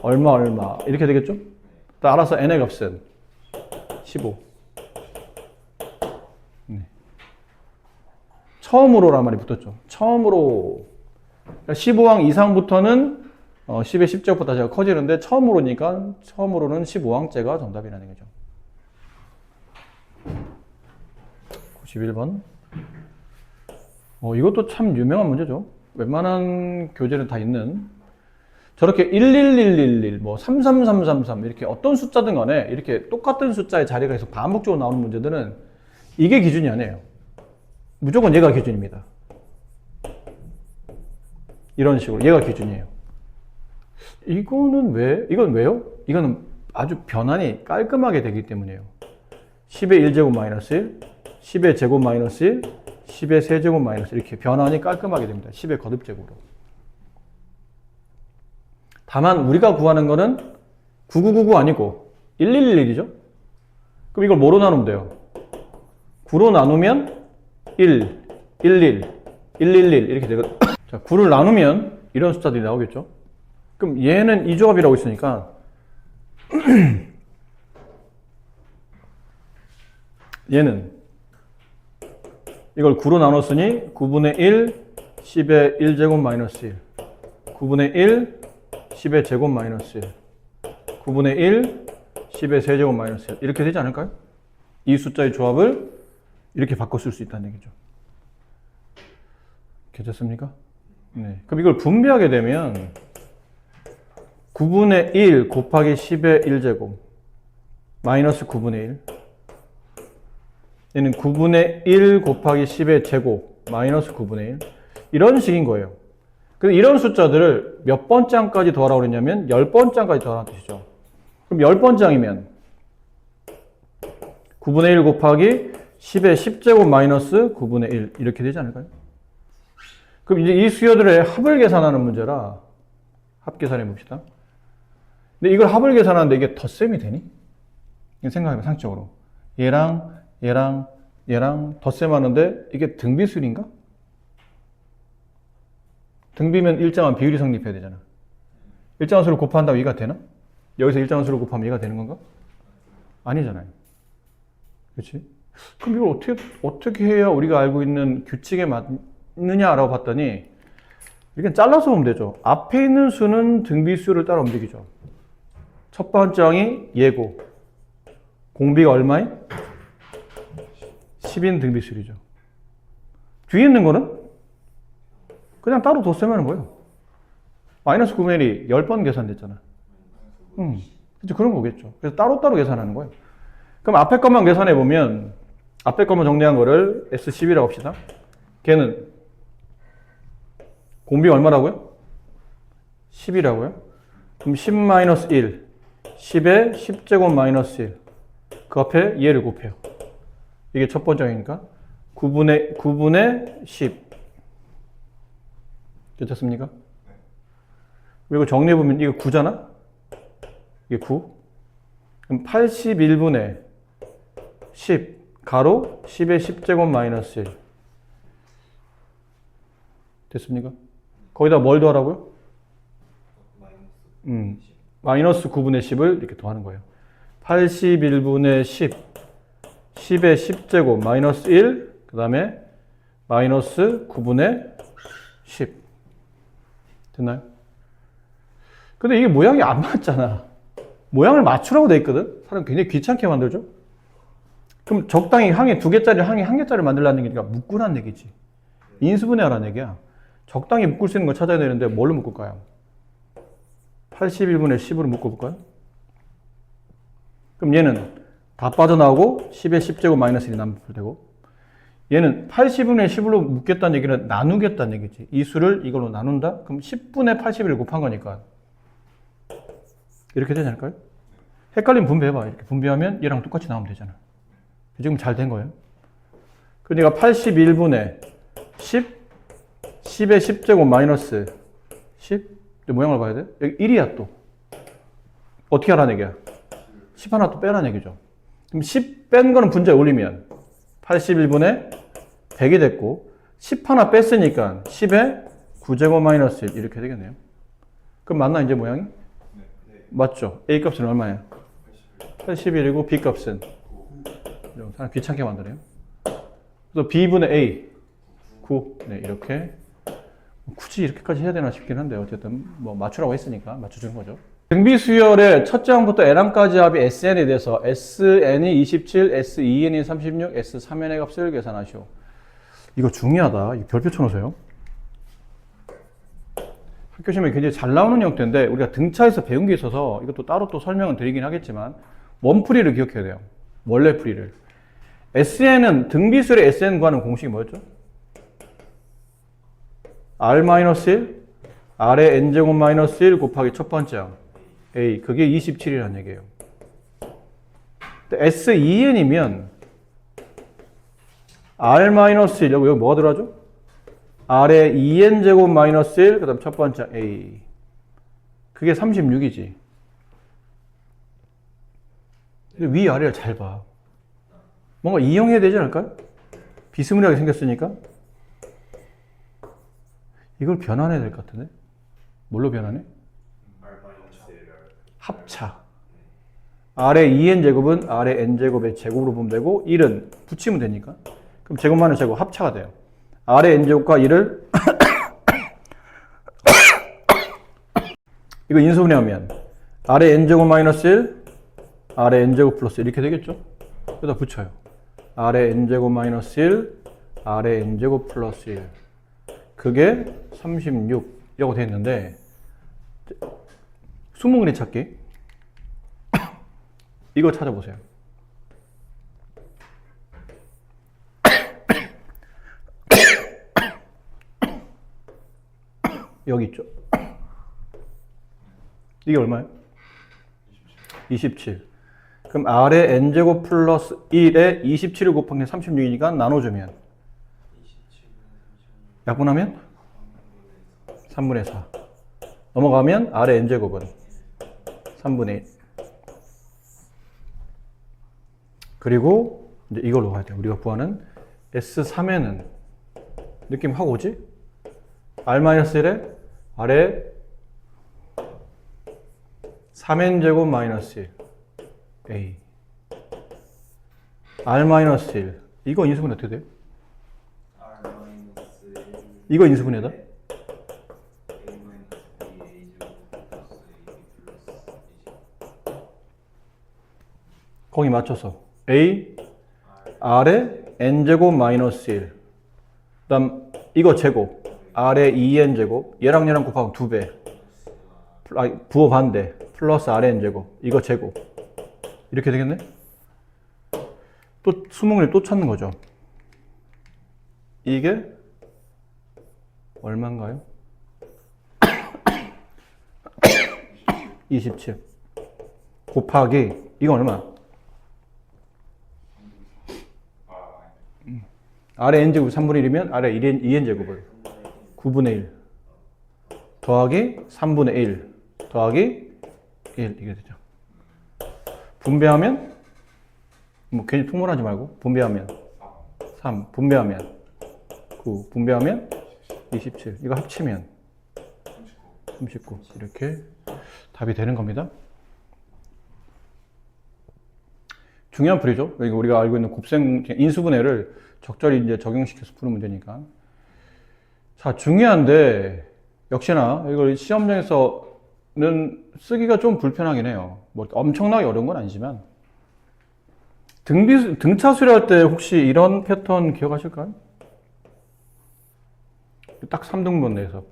얼마 이렇게 되겠죠? 따라서 n의 값은 15. 네. 처음으로란 말이 붙었죠. 처음으로 그러니까 15항 이상부터는 10의 10제곱보다 제가 커지는데 처음으로는 15항째가 정답이라는 거죠. 91번. 이것도 참 유명한 문제죠. 웬만한 교재는 다 있는. 저렇게 11111, 뭐 33333 이렇게 어떤 숫자든 간에 이렇게 똑같은 숫자의 자리가 계속 반복적으로 나오는 문제들은 이게 기준이 아니에요. 무조건 얘가 기준입니다. 이런 식으로 얘가 기준이에요. 이건 왜요? 이거는 아주 변환이 깔끔하게 되기 때문이에요. 10의 1제곱 마이너스 1, 10의 제곱 마이너스 1, 10의 세제곱 마이너스 이렇게 변환이 깔끔하게 됩니다. 10의 거듭제곱으로. 다만 우리가 구하는 거는 9999 아니고 1111이죠. 그럼 이걸 뭐로 나누면 돼요? 9로 나누면 1, 11, 111 이렇게 되거든요. 자, 9를 나누면 이런 숫자들이 나오겠죠. 그럼 얘는 이 조합이라고 있으니까 얘는 이걸 9로 나눴으니 9분의 1, 10의 1제곱 마이너스 1 9분의 1, 10의 제곱 마이너스 1 9분의 1, 10의 세제곱 마이너스 1 이렇게 되지 않을까요? 이 숫자의 조합을 이렇게 바꿔 쓸 수 있다는 얘기죠. 괜찮습니까? 네. 그럼 이걸 분배하게 되면 9분의 1 곱하기 10의 1제곱 마이너스 9분의 1 얘는 9분의 1 곱하기 10의 제곱 마이너스 9분의 1 이런 식인 거예요. 그래서 이런 숫자들을 몇 번째 항까지 더하라고 그랬냐면 10번째 항까지 더하라는 뜻이죠. 그럼 10번째 항이면 9분의 1 곱하기 10의 10제곱 마이너스 9분의 1 이렇게 되지 않을까요? 그럼 이제 이 수요들의 합을 계산하는 문제라 합 계산해 봅시다. 근데 이걸 합을 계산하는데 이게 덧셈이 되니? 생각해봐, 상식적으로. 얘랑 덧셈하는데 이게 등비술인가? 등비면 일정한 비율이 성립해야 되잖아. 일정한 수를 곱한다고 이가 되나? 여기서 일정한 수를 곱하면 이가 되는 건가? 아니잖아요. 그렇지? 그럼 이걸 어떻게 해야 우리가 알고 있는 규칙에 맞느냐라고 봤더니 이렇게 잘라서 보면 되죠. 앞에 있는 수는 등비수를 따라 움직이죠. 첫 번째 항이 얘고 공비가 얼마인? 10인 등비수이죠. 뒤에 있는 거는 그냥 따로 덧셈하는 거예요. 마이너스 9분의 1이 10번 계산됐잖아. 그렇죠. 그런 거겠죠. 그래서 따로따로 계산하는 거예요. 그럼 앞에 것만 계산해 보면 앞에 것만 정리한 거를 S10이라고 합시다. 걔는 공비가 얼마라고요? 10이라고요? 그럼 10-1 10에 10제곱 마이너스 1 그 앞에 얘를 곱해요. 이게 첫 번째 항이니까 9분의 10 괜찮습니까? 그리고 정리해보면 이거 9잖아? 이게 9 그럼 81분의 10 가로 10의 10제곱 마이너스 1 됐습니까? 거기다 뭘 더하라고요? 마이너스 9분의 10을 이렇게 더하는 거예요. 81분의 10 10의 10제곱 마이너스 1 그 다음에 마이너스 9분의 10 됐나요? 근데 이게 모양이 안 맞잖아. 모양을 맞추라고 돼 있거든. 사람 굉장히 귀찮게 만들죠. 그럼 적당히 항에 2개짜리 항에 1개짜리 만들라는 얘기니까 묶으라는 얘기지. 인수분해하라는 얘기야. 적당히 묶을 수 있는 걸 찾아야 되는데 뭘로 묶을까요? 81분의 10으로 묶어볼까요? 그럼 얘는 다 빠져나오고 10의 10제곱 마이너스 1이 남으면 되고 얘는 80분의 10으로 묶겠다는 얘기는 나누겠다는 얘기지. 이 수를 이걸로 나눈다? 그럼 10분의 81을 곱한 거니까 이렇게 되지 않을까요? 헷갈리면 분배해봐. 이렇게 분배하면 얘랑 똑같이 나오면 되잖아. 지금 잘 된 거예요. 그러니까 81분의 10 10의 10제곱 마이너스 10 모양을 봐야 돼? 여기 1이야 또. 어떻게 하라는 얘기야? 10 하나 또 빼라는 얘기죠. 그럼 10 뺀 거는 분자에 올리면 81분의 100이 됐고 10 하나 뺐으니까 10의 9제곱 마이너스 1 이렇게 되겠네요. 그럼 맞나 이제 모양이? 맞죠? A 값은 얼마예요? 81이고 B 값은 사람 귀찮게 만드네요. 그래서 B분의 A 9 네, 이렇게 굳이 이렇게까지 해야 되나 싶긴 한데 어쨌든 뭐 맞추라고 했으니까 맞춰주는 거죠. 등비수열의 첫째 항부터 n항까지 합이 sn에 대해서 sn이 27, s2n이 36, s3n의 값을 계산하시오. 이거 중요하다. 이거 별표 쳐놓으세요. 학교 시험에 굉장히 잘 나오는 형태인데 우리가 등차에서 배운 게 있어서 이것도 따로 또 설명을 드리긴 하겠지만 원풀이를 기억해야 돼요. 원래 풀이를. sn은 등비수열의 sn 구하는 공식이 뭐였죠? r-1 r의 n제곱 마이너스 1 곱하기 첫 번째 항 a 그게 27이라는 얘기예요. s2n이면 r-1 여기 뭐가 들어가죠? r의 2n제곱 마이너스 1 그 다음 첫 번째 a 그게 36이지. 근데 위아래를 잘 봐. 뭔가 이용해야 되지 않을까요? 비스무리하게 생겼으니까 이걸 변환해야 될 것 같은데? 뭘로 변환해? 합차. r의 2n제곱은 r의 n제곱의 제곱으로 보면 되고 1은 붙이면 되니까 그럼 제곱 마이너스 제곱 합차가 돼요. r의 n제곱과 1을 이거 인수분해하면 r의 n제곱 마이너스 1 r의 n제곱 플러스 1 이렇게 되겠죠? 여기다 붙여요. r의 n제곱 마이너스 1 r의 n제곱 플러스 1 그게 36이라고 되어 있는데 수문그림 찾기 이거 찾아보세요. 여기 있죠. 이게 얼마예요? 27. 그럼 r의 n제곱 플러스 1에 27을 곱한 게 36이니까 나눠주면 약분하면 3분의 4 넘어가면 r의 n제곱은 3분의 1 그리고 이제 이걸로 가야 돼요. 우리가 구하는 S3에는 느낌 확 오지? R-1에 r의 3n제곱 마이너스 1 a R-1 이거 인수분해 어떻게 돼요? 이거 인수분해다? 거기 맞춰서 a r의 n제곱 마이너스 1 그 다음 이거 제곱 r의 2n제곱 얘랑 얘랑 곱하면 2배 부호 반대 플러스 r의 n제곱 이거 제곱 이렇게 되겠네? 또 수목을 또 찾는 거죠. 이게 얼마인가요? 27 곱하기 이건 얼마? r의 n제곱이 3분의 1이면 r의 2n제곱을 9분의 1 더하기 3분의 1 더하기 1 이게 되죠. 분배하면 뭐 괜히 통분하지 말고 분배하면 3 분배하면 9 분배하면 27 이거 합치면 39 이렇게 답이 되는 겁니다. 중요한 풀이죠. 우리가 알고 있는 곱셈 인수분해를 적절히 이제 적용시켜서 푸는 문제니까. 자, 중요한데 역시나 이걸 시험장에서는 쓰기가 좀 불편하긴 해요. 뭐 엄청나게 어려운 건 아니지만 등차 수료할 때 혹시 이런 패턴 기억하실까요? 딱 3등분 내에서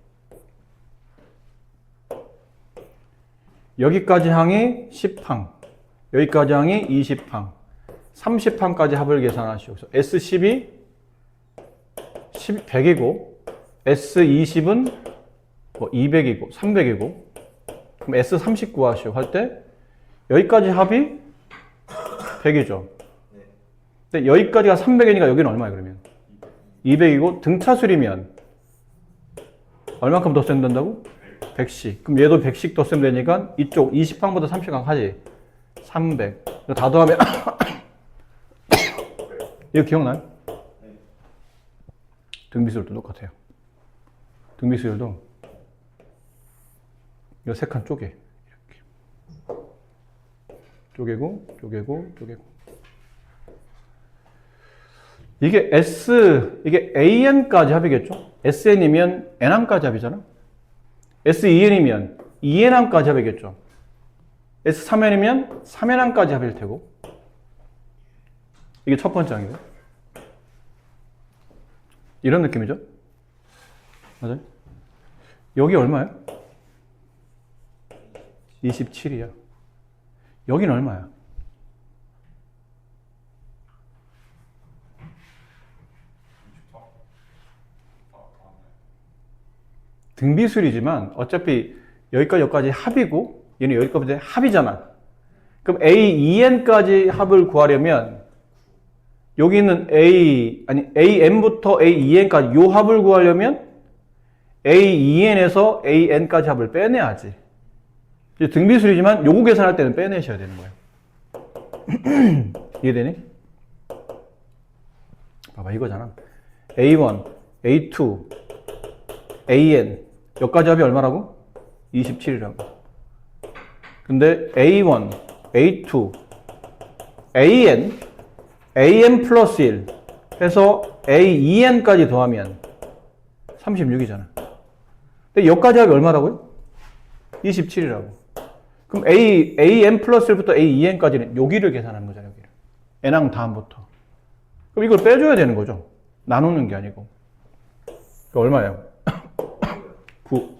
여기까지 항이 10항 여기까지 항이 20항 30항까지 합을 계산하시오. S10이 100이고 S20은 뭐 200이고 300이고 그럼 S30 구하시오 할 때 여기까지 합이 100이죠. 근데 여기까지가 300이니까 여기는 얼마예요 그러면? 200이고 등차수리면 얼만큼 덧셈 된다고? 100씩. 그럼 얘도 100씩 덧셈 되니까 이쪽 20항보다 30항 하지. 300. 다 더하면 이거 기억나요? 등비수열도 똑같아요. 등비수열도 이거 세 칸 쪼개. 이렇게. 쪼개고, 쪼개고, 쪼개고. 이게 이게 AN까지 합이겠죠? SN이면 N항까지 합이잖아? SEN이면 EN항까지 합이겠죠? S3N이면 3N항까지 합일 테고. 이게 첫 번째 항이에요. 이런 느낌이죠? 맞아요? 여기 얼마야? 27이야. 여기는 얼마야? 등비술이지만 어차피 여기까지 합이고 얘는 여기까지 합이잖아. 그럼 AEN까지 합을 구하려면 여기 있는 AM부터 AEN까지 요 합을 구하려면 AEN에서 AN까지 합을 빼내야지. 이제 등비술이지만 요거 계산할 때는 빼내셔야 되는 거예요. 이해되니? 봐봐, 이거잖아. A1, A2, AN 여기까지 합이 얼마라고? 27이라고. 근데 A1, A2, AN 플러스 1 해서 AEN까지 더하면 36이잖아. 근데 여기까지 합이 얼마라고요? 27이라고. 그럼 AN 플러스 1부터 AEN까지는 여기를 계산하는 거잖아요. 여기를. N항 다음부터. 그럼 이걸 빼줘야 되는 거죠. 나누는 게 아니고. 얼마예요? 9.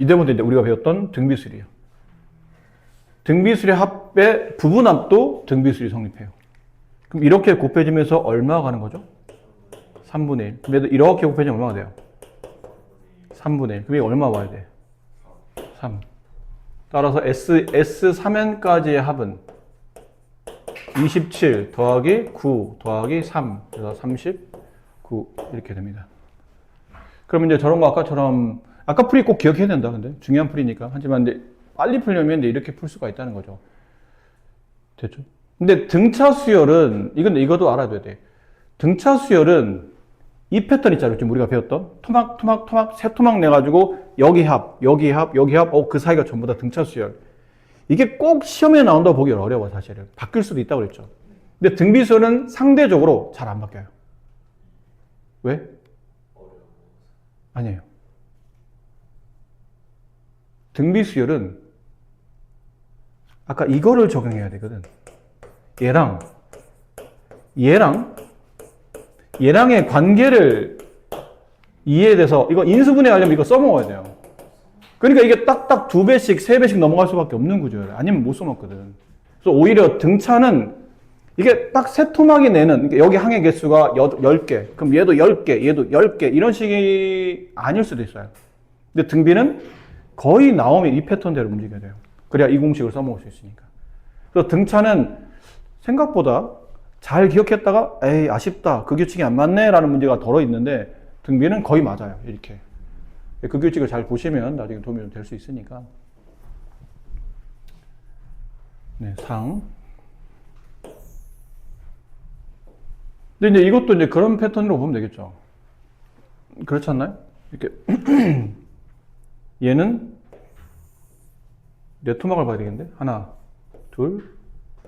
이때부터 이제 우리가 배웠던 등비술이에요. 등비술의 합의 부분합도 등비술이 성립해요. 그럼 이렇게 곱해지면서 얼마가 가는 거죠? 3분의 1. 그럼 이렇게 곱해지면 얼마가 돼요? 3분의 1. 그럼 이게 얼마 와야 돼? 3. 따라서 S3N까지의 합은 27 더하기 9 더하기 3. 그래서 39 이렇게 됩니다. 그러면 이제 저런 거 아까처럼 아까 풀이 꼭 기억해야 된다. 근데 중요한 풀이니까. 하지만 이제 빨리 풀려면 이제 이렇게 풀 수가 있다는 거죠. 됐죠? 근데 등차 수열은 이것도 알아둬야 돼. 등차 수열은 이 패턴 있잖아요. 지금 우리가 배웠던 토막 세 토막 내 가지고 여기 합, 여기 합, 여기 합. 그 사이가 전부 다 등차 수열. 이게 꼭 시험에 나온다고 보기 어려워 사실은. 바뀔 수도 있다고 그랬죠. 근데 등비수열은 상대적으로 잘 안 바뀌어요. 왜? 아니에요. 등비수열은 아까 이거를 적용해야 되거든. 얘랑의 관계를 이해돼서 이거 인수분해 하려면 이거 써먹어야 돼요. 그러니까 이게 딱딱 2배씩, 3배씩 넘어갈 수밖에 없는 구조예요. 아니면 못 써먹거든. 그래서 오히려 등차는 이게 딱 세 토막이 내는, 그러니까 여기 항의 개수가 10개, 그럼 얘도 10개, 얘도 10개, 이런 식이 아닐 수도 있어요. 근데 등비는 거의 나오면 이 패턴대로 움직여야 돼요. 그래야 이 공식을 써먹을 수 있으니까. 그래서 등차는 생각보다 잘 기억했다가 에이 아쉽다 그 규칙이 안 맞네 라는 문제가 덜어 있는데 등비는 거의 맞아요. 이렇게 그 규칙을 잘 보시면 나중에 도움이 좀 될 수 있으니까. 네, 상. 근데 이제 이것도 이제 그런 패턴으로 보면 되겠죠. 그렇지 않나요? 이렇게 얘는 네 토막을 봐야 되겠는데? 하나, 둘,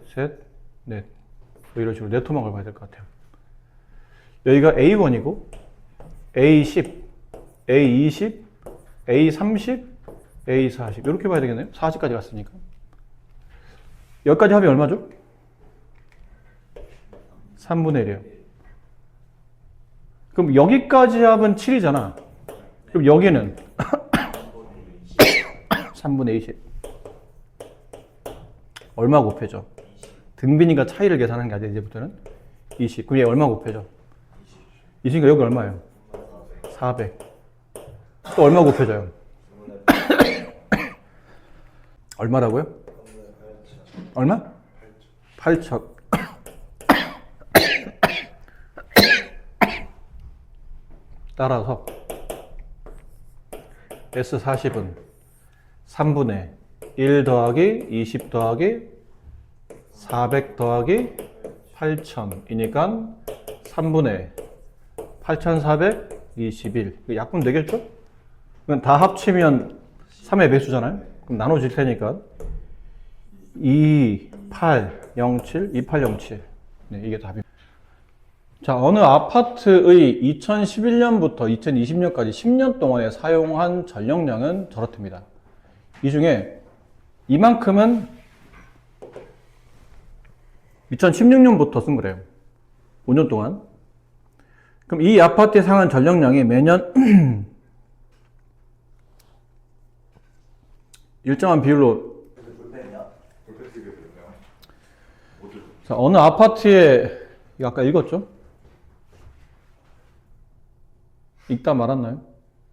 셋, 넷. 뭐 이런 식으로 네 토막을 봐야 될 것 같아요. 여기가 A1이고, A10, A20, A30, A40. 이렇게 봐야 되겠네요. 40까지 갔으니까. 여기까지 합이 얼마죠? 3분의 1이에요. 그럼 여기까지 합은 7이잖아. 그럼 여기는 3분의 20. 얼마 곱해져? 등비니까 차이를 계산하는 게 아니라 이제부터는 20. 그럼 얘 얼마 곱해져? 20이니까 여기 얼마예요? 400. 또 얼마 곱해져요? 얼마라고요? 얼마? 8천. 따라서 S40은 3분의 1 더하기 20 더하기 400 더하기 8000이니까 3분의 8421. 약분 되겠죠? 그럼 다 합치면 3의 배수잖아요? 그럼 나눠질 테니까 2807, 2807. 네, 이게 답입니다. 자, 어느 아파트의 2011년부터 2020년까지 10년 동안에 사용한 전력량은 저렇답니다. 이 중에 이만큼은 2016년부터 쓴 거래요. 5년 동안. 그럼 이 아파트에 사용한 전력량이 매년 일정한 비율로 자, 어느 아파트에 이거 아까 읽었죠? 읽다 말았나요?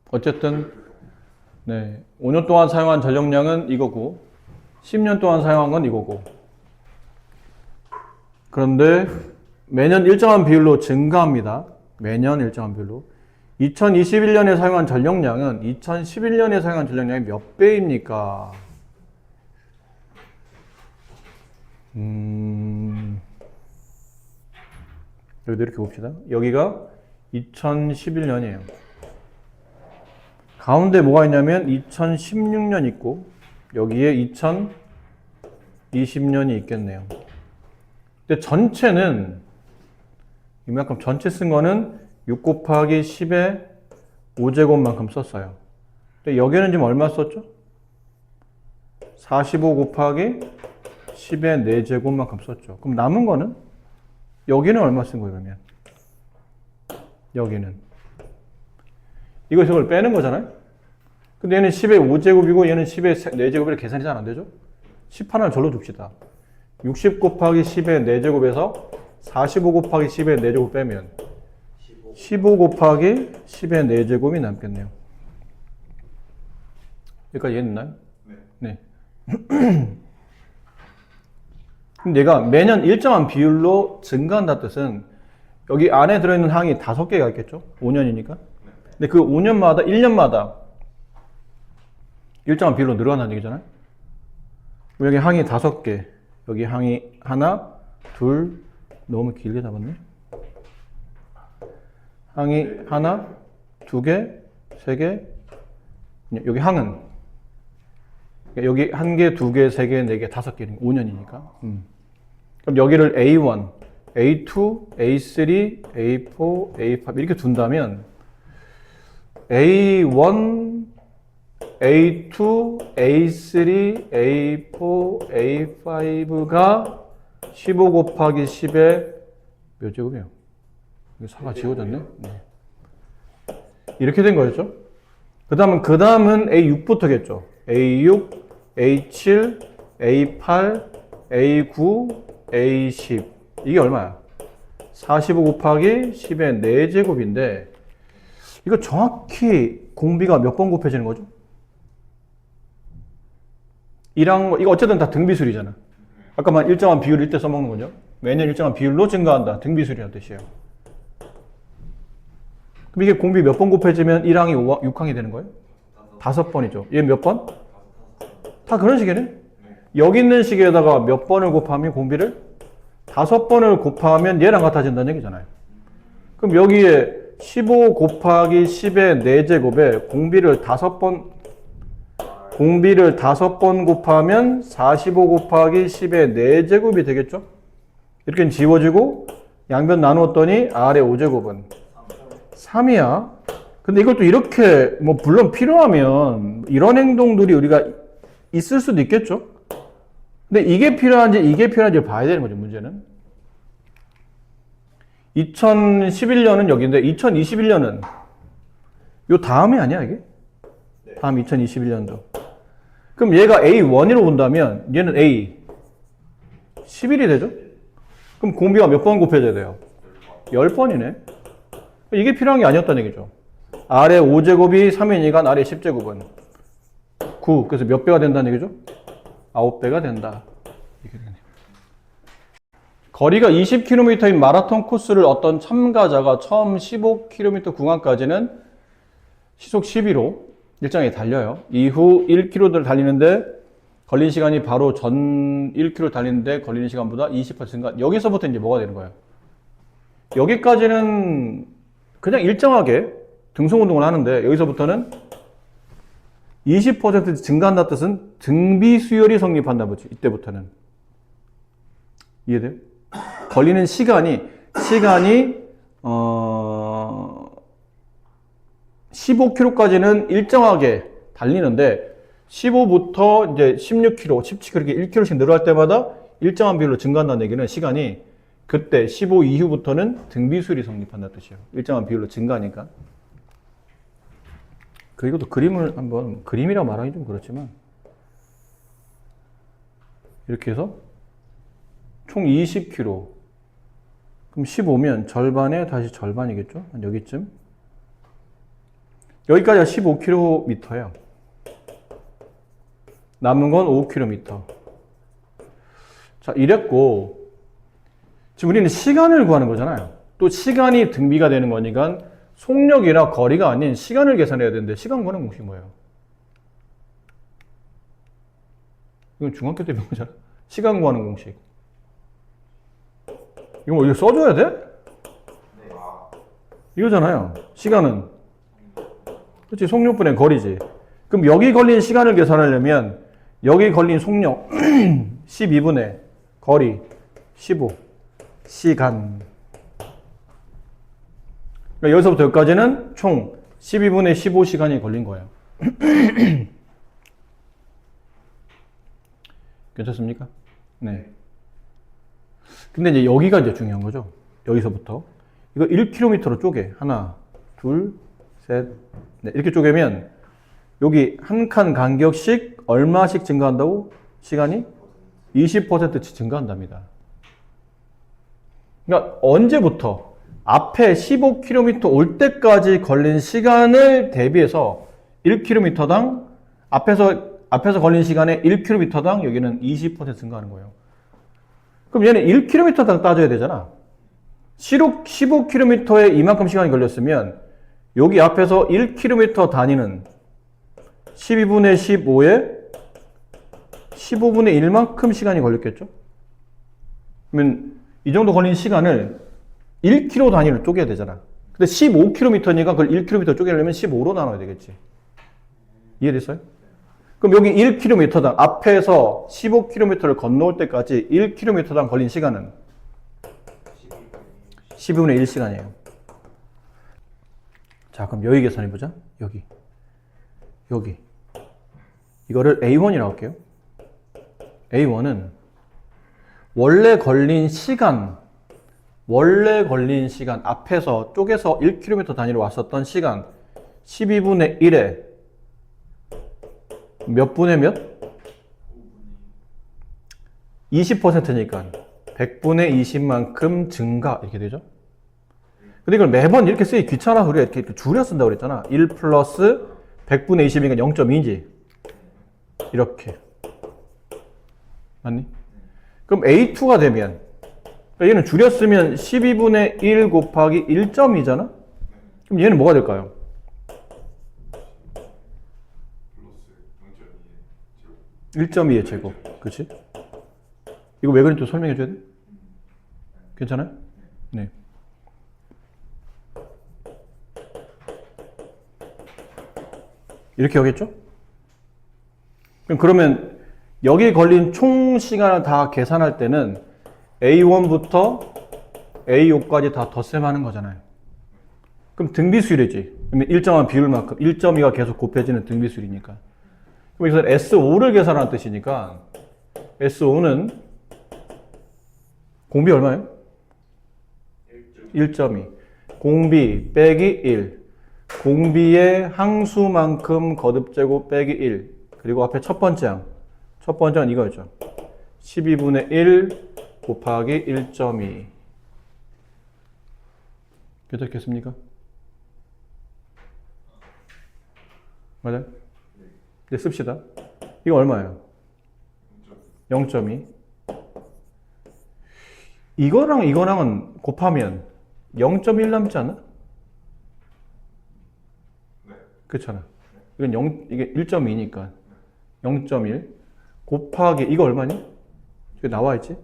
어쨌든 네, 5년 동안 사용한 전력량은 이거고 10년 동안 사용한 건 이거고 그런데 매년 일정한 비율로 증가합니다. 매년 일정한 비율로 2021년에 사용한 전력량은 2011년에 사용한 전력량이 몇 배입니까? 여기도 이렇게 봅시다. 여기가 2011년이에요. 가운데 뭐가 있냐면 2016년 있고 여기에 2020년이 있겠네요. 근데 전체는 이만큼 전체 쓴 거는 6 곱하기 10의 5제곱만큼 썼어요. 근데 여기는 지금 얼마 썼죠? 45 곱하기 10의 4제곱만큼 썼죠. 그럼 남은 거는? 여기는 얼마 쓴 거예요, 그러면? 여기는. 이걸 빼는 거잖아요? 근데 얘는 10의 5제곱이고 얘는 10의 4제곱이라 계산이 잘 안 되죠? 10 하나를 절로 줍시다. 60 곱하기 10의 4제곱에서 45 곱하기 10의 4제곱 빼면 15 곱하기 10의 4제곱이 남겠네요. 여기까지 이해됐나요? 네. 그럼 얘가 매년 일정한 비율로 증가한다는 뜻은 여기 안에 들어있는 항이 5개가 있겠죠? 5년이니까. 근데 그 5년마다, 1년마다 일정한 비율로 늘어난다는 얘기잖아요? 여기 항이 5개, 여기 항이 하나, 둘, 너무 길게 잡았네. 항이 하나, 2개, 3개, 여기 항은 여기 1개, 2개, 3개, 4개, 5개, 5년이니까. 그럼 여기를 A1, A2, A3, A4, A5 이렇게 둔다면 A1, A2, A3, A4, A5가 15 곱하기 10의 몇 제곱이에요? 이거 4가 지워졌네? 네. 이렇게 된 거였죠? 그 다음은 A6부터겠죠? A6, A7, A8, A9, A10 이게 얼마야? 45 곱하기 10의 4제곱인데 이거 정확히 공비가 몇 번 곱해지는 거죠? 이거 어쨌든 다 등비술이잖아. 아까만 일정한 비율을 이때 써먹는 거죠. 매년 일정한 비율로 증가한다. 등비술이라는 뜻이에요. 그럼 이게 공비 몇 번 곱해지면 1항이 6항이 되는 거예요? 5번이죠. 얘 몇 번? 다 그런 식이네. 여기 있는 식에다가 몇 번을 곱하면 공비를? 5번을 곱하면 얘랑 같아진다는 얘기잖아요. 그럼 여기에 15 곱하기 10의 4제곱에 공비를 5번 곱하면 45 곱하기 10의 4제곱이 되겠죠? 이렇게 지워지고 양변 나누었더니 아래 5제곱은 3이야. 근데 이것도 이렇게 뭐 물론 필요하면 이런 행동들이 우리가 있을 수도 있겠죠? 근데 이게 필요한지 봐야 되는 거죠, 문제는. 2011년은 여기인데 2021년은 요 다음이 아니야, 이게? 다음 2021년도. 그럼 얘가 A1으로 본다면 얘는 A 11이 되죠? 그럼 공비가 몇 번 곱해져야 돼요? 10번이네. 이게 필요한 게 아니었다는 얘기죠. 아래 5제곱이 3이니까 아래 10제곱은 9. 그래서 몇 배가 된다는 얘기죠? 9배가 된다. 이렇게 되네요. 거리가 20km인 마라톤 코스를 어떤 참가자가 처음 15km 구간까지는 시속 12로 일정하게 달려요. 이후 1km를 달리는데 걸린 시간이 바로 전 1km 달리는데 걸리는 시간보다 20% 증가. 여기서부터 이제 뭐가 되는 거예요? 여기까지는 그냥 일정하게 등속 운동을 하는데 여기서부터는 20% 증가한다는 뜻은 등비 수열이 성립한다 보지. 이때부터는. 이해돼요? 걸리는 시간이 15km까지는 일정하게 달리는데 15부터 이제 16km, 17km 이렇게 1km씩 늘어날 때마다 일정한 비율로 증가한다는 얘기는 시간이 그때 15 이후부터는 등비수율이 성립한다는 뜻이에요. 일정한 비율로 증가하니까. 그리고 또 그림을 한번, 그림이라고 말하기 좀 그렇지만 이렇게 해서 총 20km. 그럼 15면 절반에 다시 절반이겠죠? 한 여기쯤. 여기까지가 15km예요. 남은 건 5km. 자, 이랬고 지금 우리는 시간을 구하는 거잖아요. 또 시간이 등비가 되는 거니까 속력이나 거리가 아닌 시간을 계산해야 되는데 시간 구하는 공식이 뭐예요? 이건 중학교 때 배운 거잖아. 시간 구하는 공식. 이거 뭐 이거 써줘야 돼? 이거잖아요. 시간은. 그렇지. 속력분의 거리지. 그럼 여기 걸린 시간을 계산하려면 여기 걸린 속력 12분의 거리 15 시간. 그러니까 여기서부터 여기까지는 총 12분의 15시간이 걸린 거예요. 괜찮습니까? 네. 근데 이제 여기가 이제 중요한 거죠. 여기서부터. 이거 1km로 쪼개. 하나, 둘, 셋, 넷. 이렇게 쪼개면 여기 한 칸 간격씩 얼마씩 증가한다고? 시간이 20%씩 증가한답니다. 그러니까 언제부터? 앞에 15km 올 때까지 걸린 시간을 대비해서 1km당 앞에서 걸린 시간에 1km당 여기는 20% 증가하는 거예요. 그럼 얘는 1km당 따져야 되잖아. 15km에 이만큼 시간이 걸렸으면 여기 앞에서 1km 다니는 12분의 15에 15분의 1만큼 시간이 걸렸겠죠? 그러면 이 정도 걸린 시간을 1km 단위로 쪼개야 되잖아. 근데 15km니까 그걸 1km 쪼개려면 15로 나눠야 되겠지. 이해됐어요? 그럼 여기 1km당 앞에서 15km를 건너올 때까지 1km당 걸린 시간은 12분의 1시간이에요. 자, 그럼 여기 계산해보자. 여기. 이거를 A1이라고 할게요. A1은 원래 걸린 시간 앞에서 쪼개서 1km 단위로 왔었던 시간 12분의 1에 몇 분의 몇? 20%니까 100분의 20만큼 증가 이렇게 되죠. 근데 이걸 매번 이렇게 쓰기 귀찮아서 우리가 이렇게 줄여 쓴다고 그랬잖아. 1 플러스 100분의 20이니까 0.2지. 이렇게. 맞니? 그럼 A2가 되면 그러니까 얘는 줄였으면 12분의 1 곱하기 1.2잖아? 그럼 얘는 뭐가 될까요? 플러스 1.2의 제곱. 그치? 이거 왜 그런지 또 설명해 줘야 돼? 괜찮아요? 네. 이렇게 하겠죠? 그러면 여기 걸린 총 시간을 다 계산할 때는 A1부터 A5까지 다 덧셈하는 거잖아요. 그럼 등비수율이지. 그러면 일정한 비율만큼 1.2가 계속 곱해지는 등비수율이니까. 그럼 여기서 S5를 계산하는 뜻이니까 S5는 공비 얼마예요? 1.2. 공비 빼기 1. 공비의 항수만큼 거듭제곱 빼기 1. 그리고 앞에 첫 번째는 이거였죠. 12분의 1 곱하기 1.2. 괜찮겠습니까? 맞아요? 네, 씁시다. 이거 얼마예요? 0.2. 이거랑은 곱하면 0.1 남지 않아? 네. 그렇잖아. 이게 1.2니까 0.1 곱하기 이거 얼마니? 여기 나와 있지?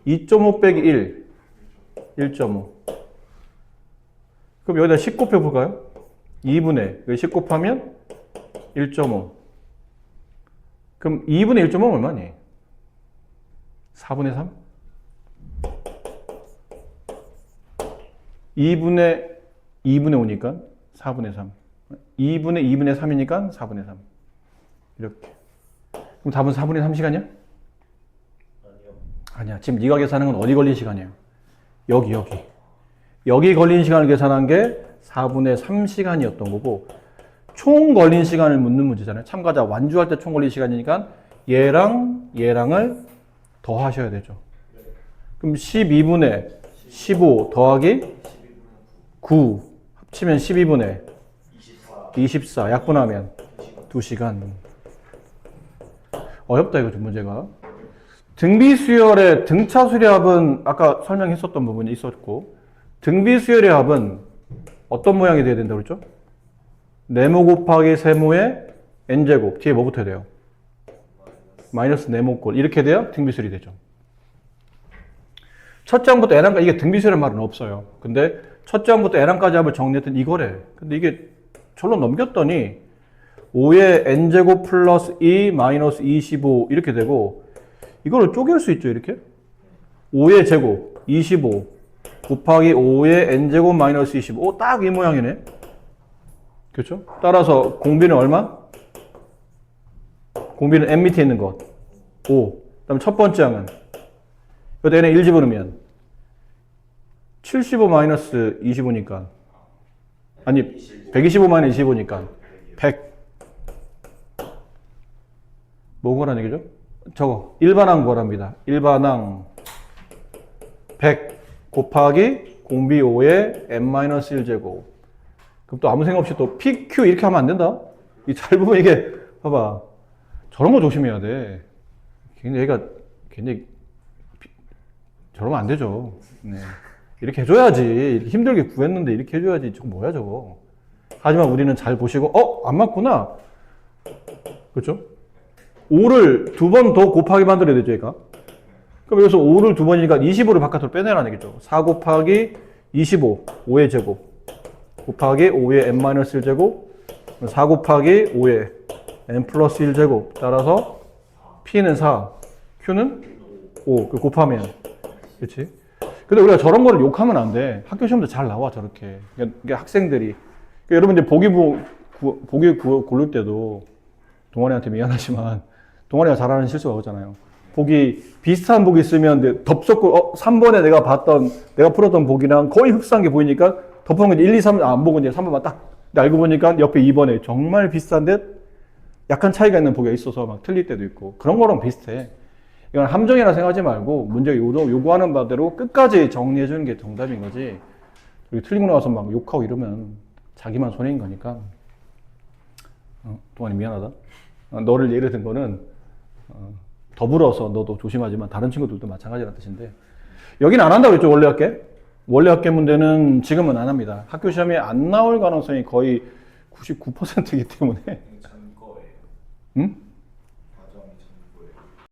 2.5 빼기 1 1.5. 그럼 여기다 10 곱해볼까요? 2분의 여기 10 곱하면 1.5. 그럼 2분의 1.5는 얼마니? 4분의 3? 2분의 5니까 4분의 3. 2분의 3이니까 4분의 3. 이렇게. 그럼 답은 4분의 3시간이야? 아니요. 아니야. 지금 네가 계산한 건 어디 걸린 시간이야? 여기. 여기 걸린 시간을 계산한 게 4분의 3시간이었던 거고, 총 걸린 시간을 묻는 문제잖아요. 참가자 완주할 때 총 걸린 시간이니까 얘랑을 더 하셔야 되죠. 그럼 12분의 15 더하기 9 합치면 12분의 24 약분하면 2시간. 어렵다 이거 좀 문제가. 등비수열의 등차 수렴합은 아까 설명했었던 부분이 있었고, 등비수열의 합은 어떤 모양이 돼야 된다고 그랬죠? 네모 곱하기 세모의 n제곱. 뒤에 뭐 붙어야 돼요? 마이너스 네모꼴. 이렇게 돼야 등비수열이 되죠. 첫 장부터 n항까지, 이게 등비수열의 말은 없어요. 근데 첫 장부터 n항까지 합을 정리했던 이거래. 근데 이게 절로 넘겼더니 5의 n제곱 플러스 2 마이너스 25 이렇게 되고, 이거를 쪼갤 수 있죠, 이렇게? 5의 제곱 25 곱하기 5의 n제곱 마이너스 25. 딱 이 모양이네. 그렇죠? 따라서 공비는 얼마? 공비는 n 밑에 있는 것 5. 그 다음 첫 번째 항은 여기다 n에 1 집어넣으면 75 마이너스 25니까, 아니 125 마이너스 25니까 100. 뭐 구하라는 얘기죠? 저거 일반항 구하랍니다. 일반항 100 곱하기 공비 5의 n-1제곱. 그럼 또 아무 생각 없이 또 PQ 이렇게 하면 안 된다? 이 잘 보면 이게, 봐봐. 저런 거 조심해야 돼. 굉장히 얘가, 굉장히, 저러면 안 되죠. 네. 이렇게 해줘야지. 이렇게 힘들게 구했는데 이렇게 해줘야지. 저거 뭐야, 저거. 하지만 우리는 잘 보시고, 안 맞구나. 그렇죠? 5를 두 번 더 곱하기 만들어야 되죠, 얘가. 그럼 여기서 5를 두 번이니까 25를 바깥으로 빼내라는 얘기죠. 4 곱하기 25, 5의 제곱. 곱하기 5의 n-1제곱. 4 곱하기 5의 n 플러스 1제곱. 따라서 P는 4, Q는 5. 곱하면. 그렇지? 근데 우리가 저런 거를 욕하면 안 돼. 학교 시험도 잘 나와, 저렇게. 그러니까 학생들이. 그러니까 여러분 이제 보기 고를 때도 동아리한테 미안하지만 동아리가 잘하는 실수가 오잖아요. 비슷한 보기 쓰면 덥석고 3번에 내가 풀었던 보기랑 거의 흡사한 게 보이니까 덮어놓은 게 1, 2, 3 안 보고 이제 3번만 딱 알고 보니까 옆에 2번에 정말 비슷한데 약간 차이가 있는 보기가 있어서 막 틀릴 때도 있고, 그런 거랑 비슷해. 이건 함정이라 생각하지 말고 문제 요구하는 바대로 끝까지 정리해 주는 게 정답인 거지. 틀리고 나와서 막 욕하고 이러면 자기만 손해인 거니까. 동아리 미안하다. 너를 예를 든 거는 더불어서 너도 조심하지만 다른 친구들도 마찬가지라는 뜻인데, 여기는 안 한다고 했죠. 원래 학계. 원래 학계 문제는 지금은 안 합니다. 학교 시험에 안 나올 가능성이 거의 99%이기 때문에. 전 거예요. 응?